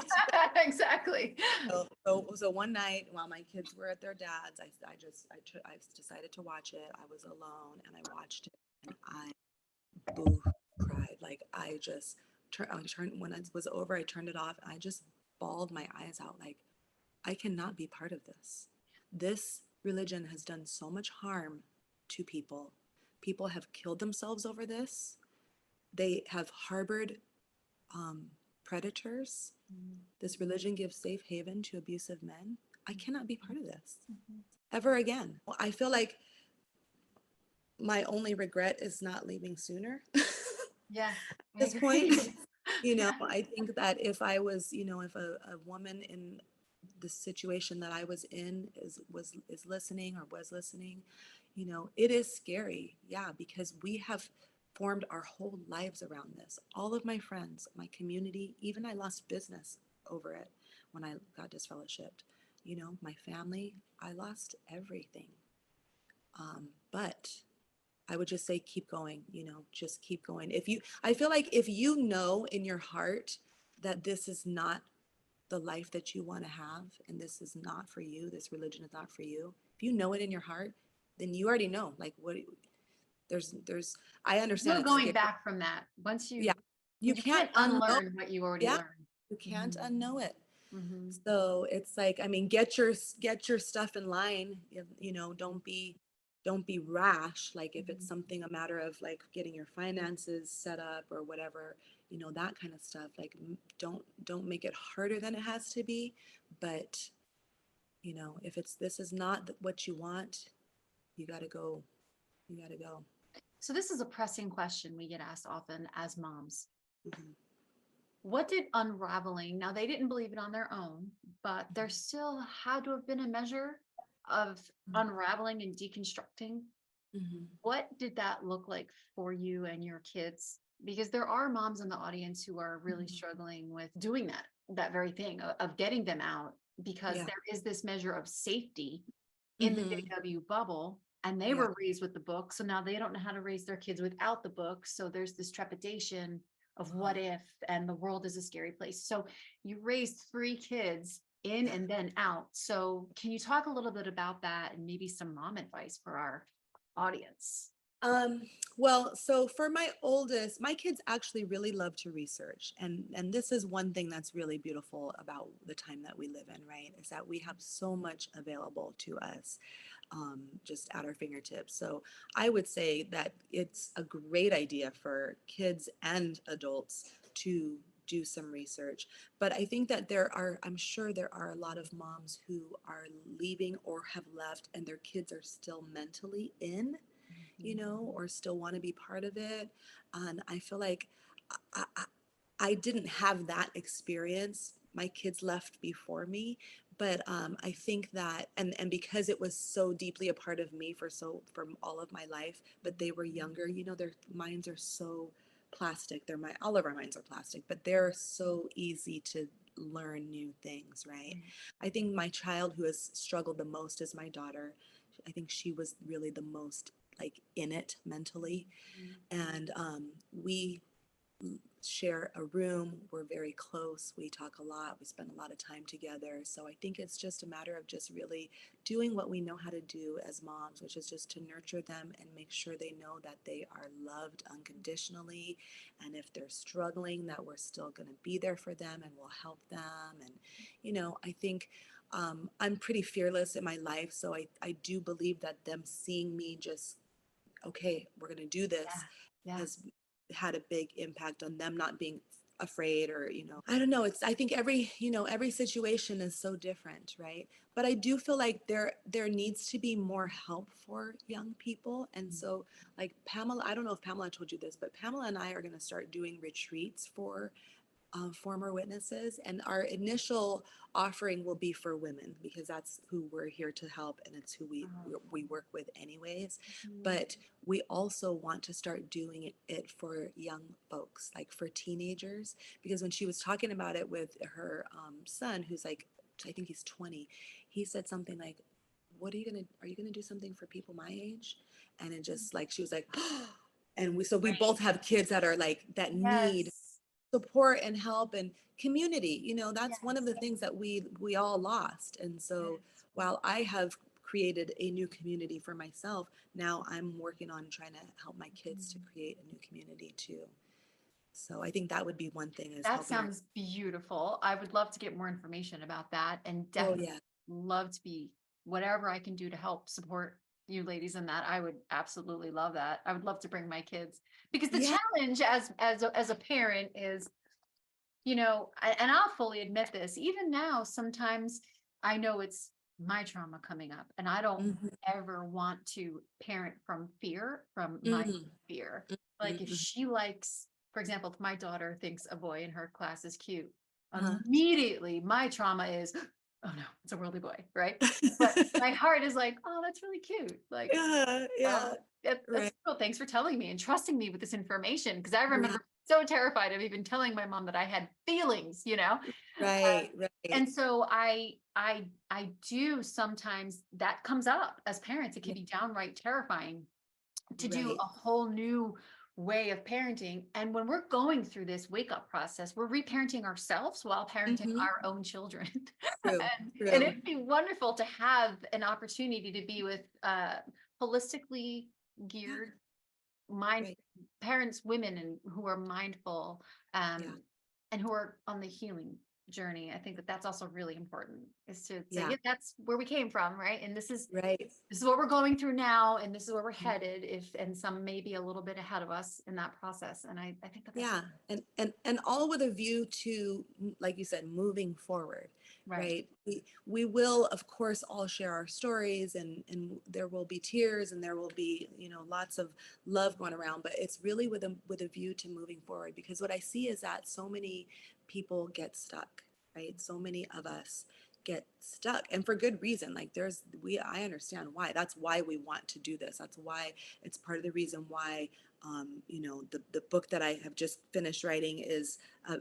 Exactly. So one night while my kids were at their dad's, I decided to watch it. I was alone and I watched it and I boo cried. Like I turned when it was over, I turned it off and I just bawled my eyes out. Like I cannot be part of this. This religion has done so much harm to people. People have killed themselves over this. They have harbored um, predators. This religion gives safe haven to abusive men. I cannot be part of this Mhm. ever again. I feel like my only regret is not leaving sooner at Yeah, I this point. agree. Yeah. I think that if I was, if a woman in the situation that I was in is listening or was listening, it is scary. Yeah, because we have formed our whole lives around this. All of my friends, my community, even I lost business over it when I got disfellowshipped. My family, I lost everything. But I would just say keep going, just keep going. I feel like if you know in your heart that this is not the life that you want to have and this is not for you, this religion is not for you, if you know it in your heart, then you already know. Like what I There's understand no it's going scary. back from that. Once Yeah. You you can't can't unknow. unlearn what you already Yeah. learned. You can't Mhm. unknow it. Mhm. So it's like, I mean, get your stuff in line. Don't be rash. Like if it's Mhm. something a matter of like getting your finances set up or whatever, that kind of stuff. Like don't make it harder than it has to be. But if this is not what you want, you got to go. You got to go. So this is a pressing question we get asked often as moms. Mhm, What did unraveling, now they didn't believe it on their own, but there mhm, still had to have been a measure of unraveling and deconstructing. mhm, What did that look like for you and your kids? Because there are moms in the audience who are really mhm. struggling with doing that very thing of getting them out, because Yeah. there is this measure of safety in the Hmm. JW bubble, and they Yeah. were raised with the book, so now they don't know how to raise their kids without the book, so there's this trepidation of what Uh-huh. if, and the world is a scary place. So you raised 3 kids in Yeah. and then out. So can you talk a little bit about that and maybe some mom advice for our audience? Um, well, so for my oldest, my kids actually really love to research. And this is one thing that's really beautiful about the time that we live in, right? Is that we have so much available to us, just at our fingertips. So I would say that it's a great idea for kids and adults to do some research. But I think that I'm sure there are a lot of moms who are leaving or have left and their kids are still mentally in, or still want to be part of it. And I feel like I, I, I didn't have that experience. My kids left before me, but I think that, and because it was so deeply a part of me for all of my life, but they were younger. Their minds are so plastic. All of our minds are plastic, but they're so easy to learn new things, right? I think my child who has struggled the most is my daughter. I think she was really the most like in it mentally, and we share a room. We're very close. We talk a lot. We spend a lot of time together. So I think it's just a matter of just really doing what we know how to do as moms, which is just to nurture them and make sure they know that they are loved unconditionally. And if they're struggling, that we're still going to be there for them and we'll help them. And, I think I'm pretty fearless in my life. So I do believe that them seeing me just, okay, we're going to do Yeah. this, Yeah. has had a big impact on them not being afraid, or I don't know, I think every situation is so different, right? But I do feel like there needs to be more help for young people. And so like Pamela, I don't know if Pamela told you this, but Pamela and I are going to start doing retreats for former witnesses. And our initial offering will be for women because that's who we're here to help and it's who we work with anyways. Mhm. But we also want to start doing it for young folks, like for teenagers, because when she was talking about it with her son, who's like, I think he's 20, he said something like, are you gonna do something for people my age? And it just like, she was like, and we Right. both have kids that are like, that need Yes. support and help and community. That's one of Yes. the things that we all lost. And so Yes. while I have created a new community for myself, now I'm working on trying to help my kids to create a new community too. So I think that would be one thing, is That helping our. sounds beautiful. I would love to get more information about that, and Oh definitely yeah. love to be whatever I can do to help support you ladies in that. I would absolutely love that. I would love to bring my kids, because the Yeah. challenge as a parent is and I'll fully admit this, even now, sometimes I know it's my trauma coming up, and I don't Mhm, ever want to parent from fear, from my mhm, fear. mhm, Like if mhm. she likes, for example, if my daughter thinks a boy in her class is cute, Uh-huh. immediately my trauma is, oh no, it's a worldly boy, right? But my heart is like, oh, that's really cute. Like, Yeah, yeah, that's right. cool. Thanks for telling me and trusting me with this information. Because I Yeah, remember so terrified of even telling my mom that I had feelings. right, right. And so I do sometimes that comes up as parents. It can Yeah, be downright terrifying to do right. a whole new way of parenting. And when we're going through this wake up process, we're reparenting ourselves while parenting Mhm. our own children. True, and true. it'd be wonderful to have an opportunity to be with holistically Yeah, geared mind right. parents, women, and who are mindful, Yeah, and who are on the healing journey. I think that that's also really important, is to say, yeah, yeah, that's where we came from, right? And right. this is what we're going through now, and this is where we're Mhm. headed, if and some may be a little bit ahead of us in that process. And I think that that's Yeah, and all with a view to, like you said, moving forward, right. right? We will, of course, all share our stories, and there will be tears, and there will be, lots of love going around, but it's really with a view to moving forward, because what I see is that so many people get stuck, right? So many of us get stuck, and for good reason. Like I understand why. That's why we want to do this. That's why it's part of the reason why the book that I have just finished writing is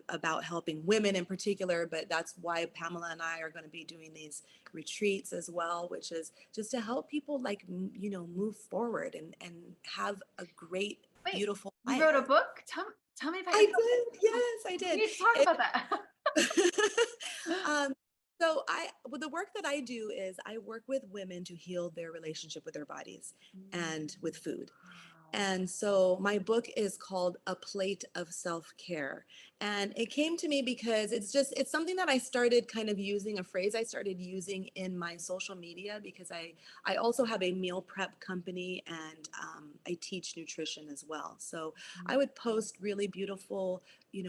about helping women in particular, but that's why Pamela and I are going to be doing these retreats as well, which is just to help people, like, move forward and have a great, Wait, beautiful you life. wrote a book? Tell me about I your book. did. Yes, I We did. need to talk It, about that. so well, the work that I do is I work with women to heal their relationship with their bodies Mm, and with food. wow. And so my book is called A Plate of Self-Care. And it came to me because it's something that I started kind of using, a phrase I started using in my social media, because I also have a meal prep company, and I teach nutrition as well. So I would post really beautiful,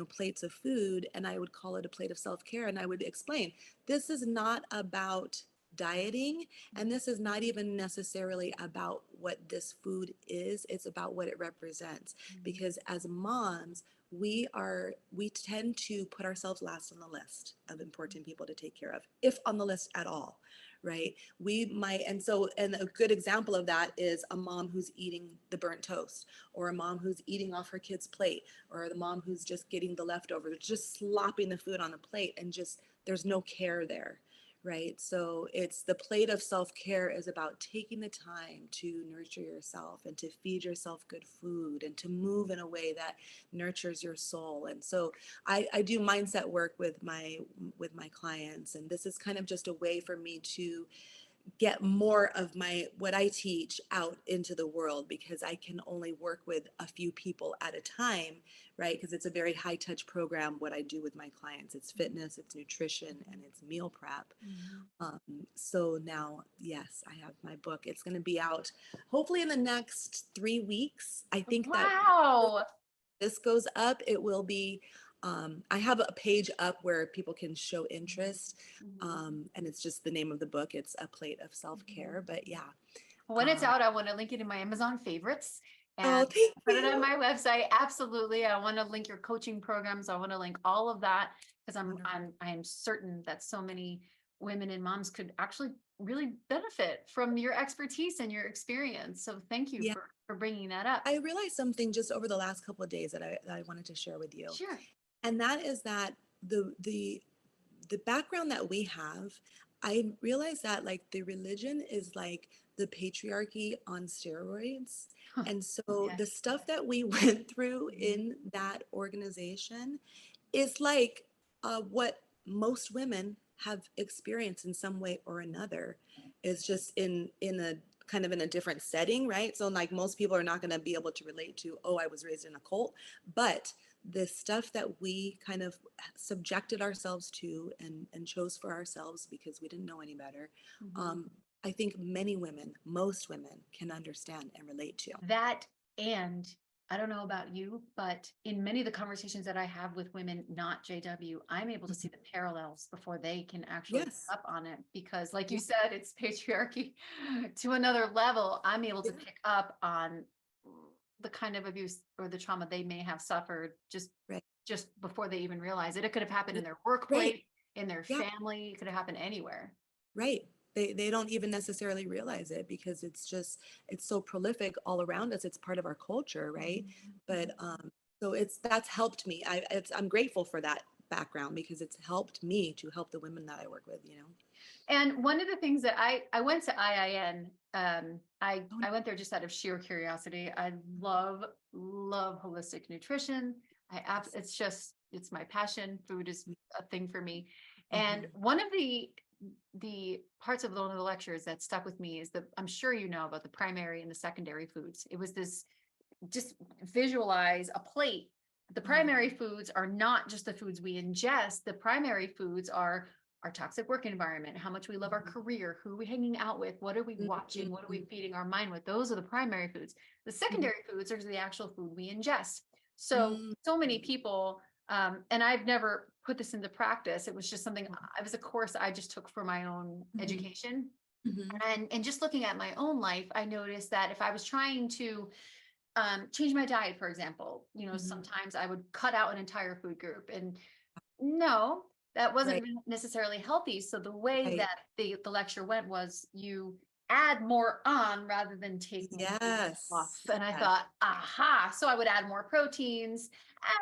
plates of food, and I would call it a plate of self-care. And I would explain, this is not about dieting, and this is not even necessarily about what this food is. It's about what it represents, because as moms, we tend to put ourselves last on the list of important people to take care of, if on the list at all, right? We might, and a good example of that is a mom who's eating the burnt toast, or a mom who's eating off her kid's plate, or the mom who's just getting the leftovers, just slopping the food on the plate, and just there's no care there, right? So it's the plate of self-care is about taking the time to nurture yourself and to feed yourself good food and to move in a way that nurtures your soul. And so I do mindset work with my clients, and this is kind of just a way for me to get more of my what I teach out into the world, because I can only work with a few people at a time, right? Because it's a very high touch program. What I do with my clients, it's fitness, it's nutrition, and it's meal prep. Mhm. Um, so now, yes, I have my book. It's going to be out hopefully in the next 3 weeks. I think that Wow. this goes up, it will be. I have a page up where people can show interest, Mhm. and it's just the name of the book. It's A Plate of Self Mhm. Care. But yeah. When it's Um, out, I want to link it in my Amazon favorites oh, and thank put it on you. my website. Absolutely. I want to link your coaching programs. I want to link all of that, because Wonderful. I am certain that so many women and moms could actually really benefit from your expertise and your experience. So thank you Yeah, for bringing that up. I realized something just over the last couple of days that I wanted to share with you, Sure. and that is that the background that we have, I realize that, like, the religion is like the patriarchy on steroids. And so Yes. the stuff that we went through Mhm. in that organization is like what most women have experienced in some way or another. Is just in a kind of in a different setting, right? So like most people are not going to be able to relate to, oh, I was raised in a cult, but the stuff that we kind of subjected ourselves to and chose for ourselves because we didn't know any better, Mhm. um, I think many women, most women, can understand and relate to. That and I don't know about you, but in many of the conversations that I have with women, not JW, I'm able to see Mhm. the parallels before they can actually pick Yes. up on it. Because, like you Yeah. said, it's patriarchy to another level. I'm able to Yeah. pick up on the kind of abuse or the trauma they may have suffered Right. just before they even realize it. It could have happened Yeah. in their Right. workplace, in their Yeah. family. It could have happened anywhere. Right. They don't even necessarily realize it because it's just it's so prolific all around us. It's part of our culture, right? But Mhm. so it's that's helped me. I'm grateful for that background because it's helped me to help the women that I work with, you know. And one of the things that I went to IIN, Oh, I went there just out of sheer curiosity. I love holistic nutrition. yes. It's just it's my passion. Food is a thing for me. And Mm-hmm. one of the parts of one of the lectures that stuck with me is that I'm sure you know about the primary and the secondary foods. It was this just visualize a plate. The primary foods are not just the foods we ingest. The primary foods are our toxic work environment, how much we love our career, who are we hanging out with, what are we watching, what are we feeding our mind with. Those are the primary foods. The secondary foods are the actual food we ingest. So many people, and I've never put this into practice. It was just something, it was a course I just took for my own education. And just looking at my own life, I noticed that if I was trying to change my diet, for example, sometimes I would cut out an entire food group, and no, that wasn't Right. necessarily healthy. So the way Right. that the lecture went was you add more on rather than take more off. Yes. And I Yes. thought, aha. So I would add more proteins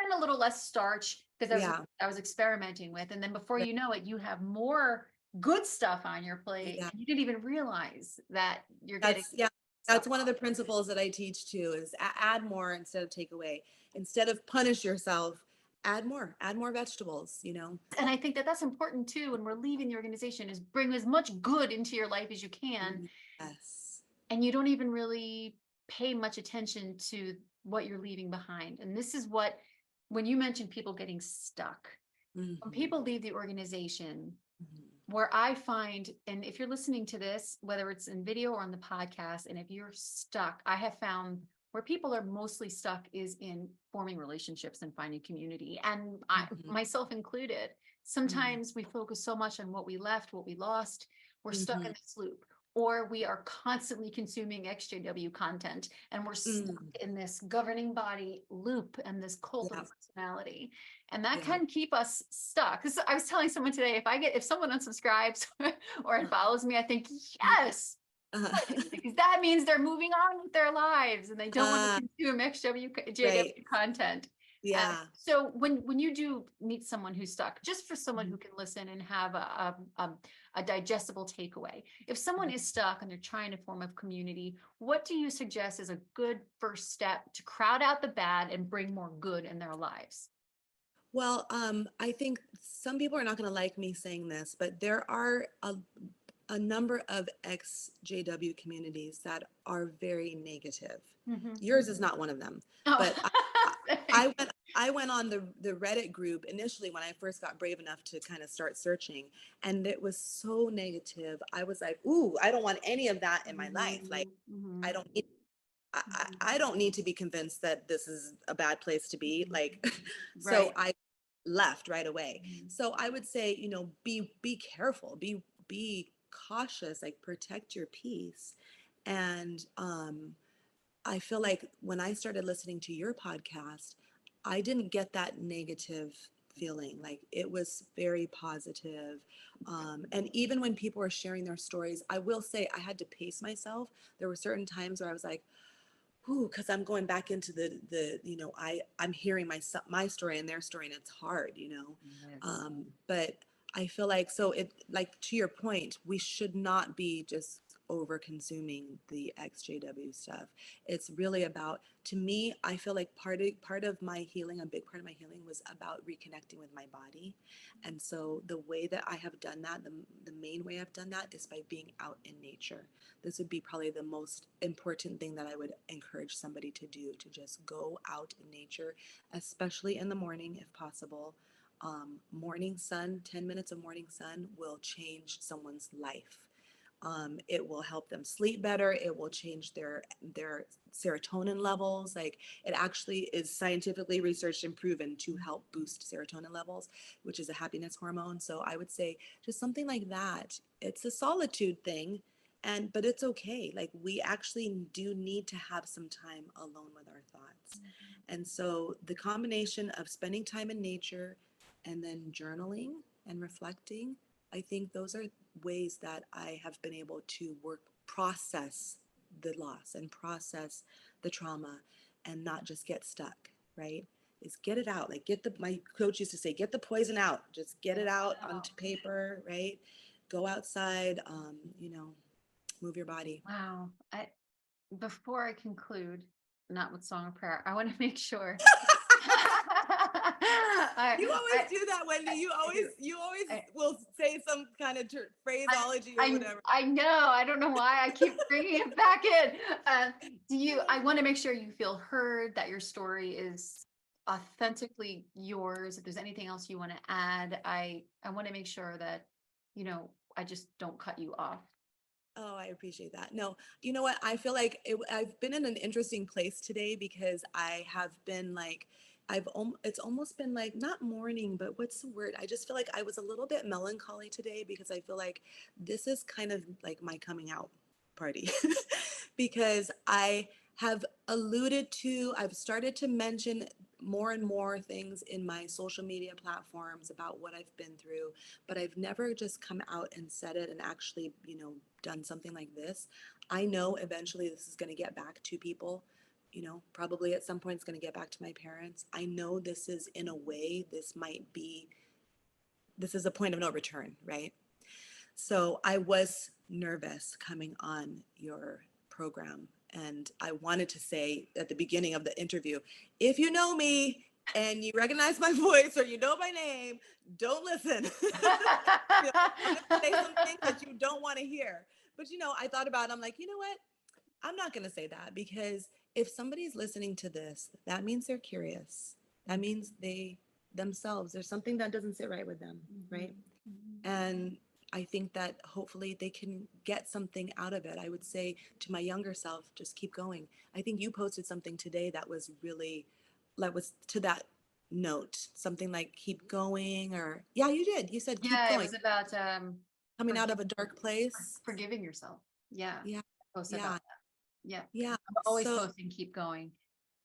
and a little less starch because Yeah. I was experimenting with. And then before Right. you know it, you have more good stuff on your plate Yeah. and you didn't even realize that you're getting Yeah. stuff That's one of wrong. the principles that I teach too is add more instead of take away. Instead of punish yourself, add more vegetables, you know. And I think that that's important too when we're leaving the organization is bring as much good into your life as you can, Yes. and you don't even really pay much attention to what you're leaving behind. And this is what, when you mentioned people getting stuck, when Hmm. people leave the organization, Hmm. where I find, and if you're listening to this, whether it's in video or on the podcast, and if you're stuck, I have found where people are mostly stuck is in forming relationships and finding community. And I, Hmm. myself included, Hmm. sometimes we focus so much on what we left, what we lost, we're stuck in Hmm. this loop. Or we are constantly consuming XJW content and we're stuck Hmm. in this governing body loop and this cult of Yeah. personality. And that Yeah. can keep us stuck. Because I was telling someone today, if someone unsubscribes or unfollows me, I think, yes, Uh, because that means they're moving on with their lives and they don't want to uh, consume right. JW content. Yeah. So when you do meet someone who's stuck, just for someone Mhm. who can listen and have a digestible takeaway, if someone Mhm. is stuck and they're trying to form a community, what do you suggest is a good first step to crowd out the bad and bring more good in their lives? Well, I think some people are not going to like me saying this, but there are a number of ex-JW communities that are very negative. Mhm. Yours is not one of them, Oh, but I went on the Reddit group initially when I first got brave enough to kind of start searching, and it was so negative. I was like, "Ooh, I don't want any of that in my life. Like, Mhm, mhm, I don't need I don't need to be convinced that this is a bad place to be. mhm. Like, so Right. I left right away. Mhm. So I would say, you know, be careful, be cautious, like protect your peace. And I feel like when I started listening to your podcast, I didn't get that negative feeling. Like it was very positive. And even when people were sharing their stories, I will say I had to pace myself. There were certain times where I was like, whew, because I'm going back into you know, I'm hearing my story and their story, and it's hard, you know. Yes. But I feel like so it like to your point, we should not be just over consuming the XJW stuff. It's really about, to me, I feel like part of my healing, a big part of my healing was about reconnecting with my body. And so the way that I have done that, the main way I've done that is by being out in nature. This would be probably the most important thing that I would encourage somebody to do, to just go out in nature, especially in the morning if possible. Morning sun, 10 minutes of morning sun will change someone's life. It will help them sleep better. It will change their serotonin levels. Like, it actually is scientifically researched and proven to help boost serotonin levels, which is a happiness hormone. So I would say just something like that. It's a solitude thing, and but it's okay. Like, we actually do need to have some time alone with our thoughts. And so the combination of spending time in nature and then journaling and reflecting, I think those are ways that I have been able to process the loss and process the trauma and not just get stuck, right? Is get it out. Like, my coach used to say, get the poison out. Just get it out onto paper, right? Go outside, move your body. Wow. Before I conclude, not with song of prayer, I want to make sure. You always I, do that, Wendy. You I always do. you always I, will say some kind of phraseology or whatever. I know. I don't know why I keep bringing it back in. I want to make sure you feel heard, that your story is authentically yours. If there's anything else you want to add, I want to make sure that, I just don't cut you off. Oh, I appreciate that. No, you know what? I feel like I've been in an interesting place today because I have been like, it's almost been like not mourning, but what's the word? I just feel like I was a little bit melancholy today because I feel like this is kind of like my coming out party because I've started to mention more and more things in my social media platforms about what I've been through, but I've never just come out and said it and actually, done something like this. I know eventually this is going to get back to people. Probably at some point it's going to get back to my parents. I know this is, in a way, this is a point of no return, right? So I was nervous coming on your program. And I wanted to say at the beginning of the interview, if you know me and you recognize my voice or you know my name, don't listen. I'm going to say something that you don't want to hear. But, I thought about it. I'm like, you know what? I'm not going to say that, because if somebody's listening to this, that means they're curious. That means there's something that doesn't sit right with them, right? And I think that hopefully they can get something out of it. I would say to my younger self, just keep going. I think you posted something today that was really, like, was to that note, something like keep going, or yeah, you did. You said keep Yeah, it going, was about coming out forgive, of a dark place. forgiving yourself. Yeah, Yeah, I posted about yeah, that. Yeah, yeah. I'm always So posting keep going,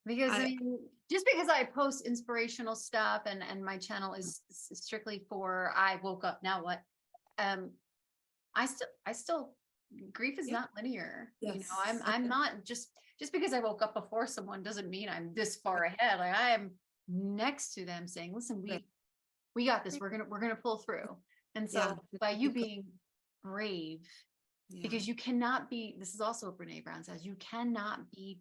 because I I, mean, just because I post inspirational stuff and my channel is strictly for I woke up, now what? Um, I still grief is yeah, not linear. yes, I'm not just because I woke up before someone doesn't mean I'm this far ahead. Like, I am next to them saying, listen, right, we got this. right, We're gonna pull through. And yeah, so by you keep going, being brave, yeah, because you cannot be, this is also what Brene Brown says, you cannot be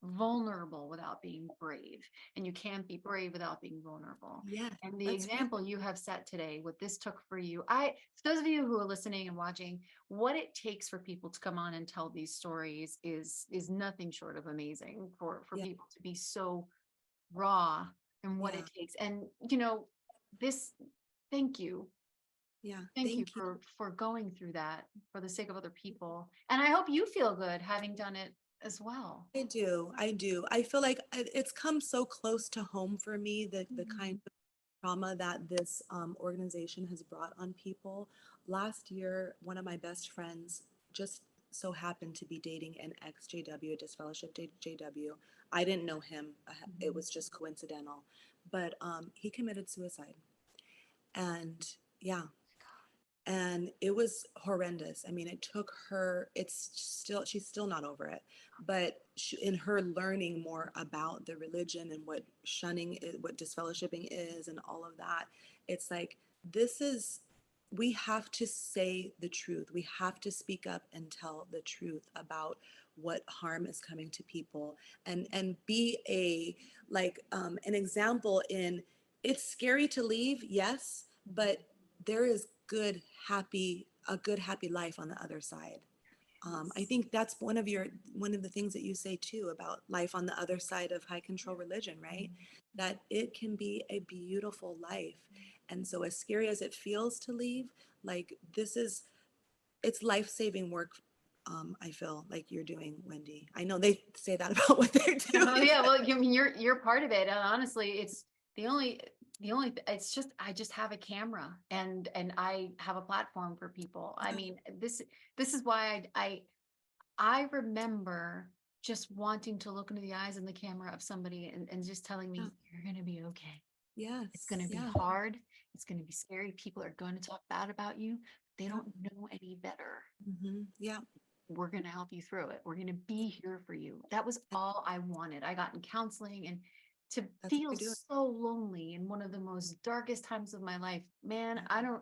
vulnerable without being brave, and you can't be brave without being vulnerable. yes, And the that's right, example you have set today, what this took for you, for those of you who are listening and watching, what it takes for people to come on and tell these stories is nothing short of amazing, for yeah, people to be so raw and what yeah, it takes. And this, thank you. yeah. Thank you Thank you. for going through that for the sake of other people. And I hope you feel good having done it as well. I do. I do. I feel like it's come so close to home for me, the kind Mhm. of trauma that this organization has brought on people. Last year, one of my best friends just so happened to be dating an ex-JW, a disfellowship JW. I didn't know him. It Mhm. was just coincidental. But he committed suicide. And yeah, and it was horrendous. I mean, it took her, she's still not over it, but in her learning more about the religion and what shunning is, what disfellowshipping is, and all of that, it's like, this is, we have to say the truth. We have to speak up and tell the truth about what harm is coming to people, and be an example in, it's scary to leave, yes, but there is a good happy life on the other side. I think that's one of the things that you say too about life on the other side of high control religion, right? That it can be a beautiful life. And so, as scary as it feels to leave, like, this is it's life-saving work. I feel like you're doing, Wendy. I know they say that about what they're Oh doing. yeah, well, I mean, you're part of it. And honestly, it's the only it's just I just have a camera and I have a platform for people. I mean, this is why I remember just wanting to look into the eyes in the camera of somebody and just telling Yeah. me, you're gonna be okay. Yes. It's gonna be Yeah. hard. It's gonna be scary. People are going to talk bad about you. They Yeah. don't know any better. Yeah. We're going to help you through it. We're going to be here for you. That was all I wanted. I got in counseling and to That's what feel you're doing. so lonely in one of the most darkest times of my life. Man, Yeah.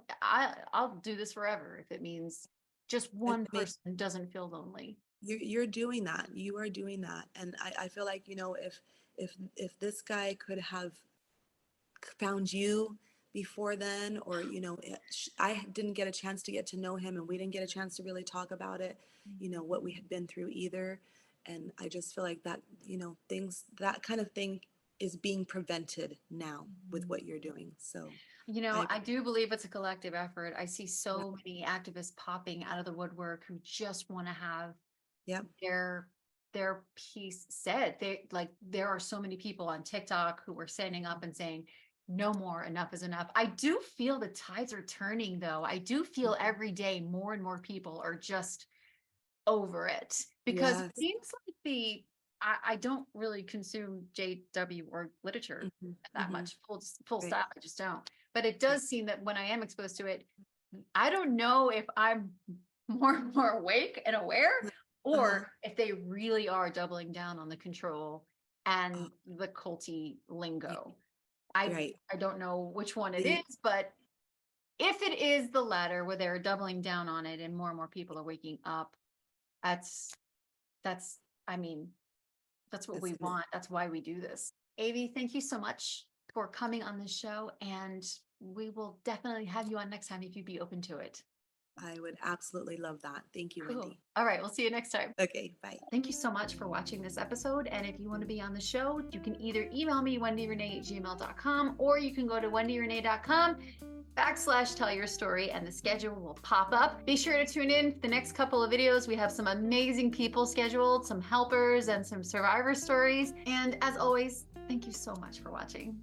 I'll do this forever if it means just one I mean, person doesn't feel lonely. you're doing that. You are doing that. And I feel like, if this guy could have found you before then, or I didn't get a chance to get to know him, and we didn't get a chance to really talk about it, what we had been through either. And I just feel like that, things, that kind of thing is being prevented now with what you're doing. So I I do believe it's a collective effort. I see yeah. so many activists popping out of the woodwork who just want to have Yeah. their piece said. There are so many people on TikTok who are standing up and saying, no more, enough is enough. I do feel the tides are turning though. I do feel every day more and more people are just over it because it Yes. seems like I don't really consume JW or literature that Hmm. much. Full Right. stop. I just don't. But it Right. does seem that when I am exposed to it, I don't know if I'm more and more awake and aware, Uh-huh. or if they really are doubling down on the control and Oh, the culty yeah. lingo. I Right. I don't know which one it The is, but if it is the latter where they're doubling down on it and more people are waking up, that's that's I mean, that's what that's we want. That's why we do this. Avi, thank you so much for coming on this show, and we will definitely have you on next time if you'd be open to it. I would absolutely love that. Thank you, Cool. Wendy. All right, we'll see you next time. Okay, bye. Thank you so much for watching this episode. And if you want to be on the show, you can either email me, wendyrenee@gmail.com, or you can go to wendyrenee.com/tell your story, and the schedule will pop up. Be sure to tune in for the next couple of videos. We have some amazing people scheduled, some helpers and some survivor stories. And as always, thank you so much for watching.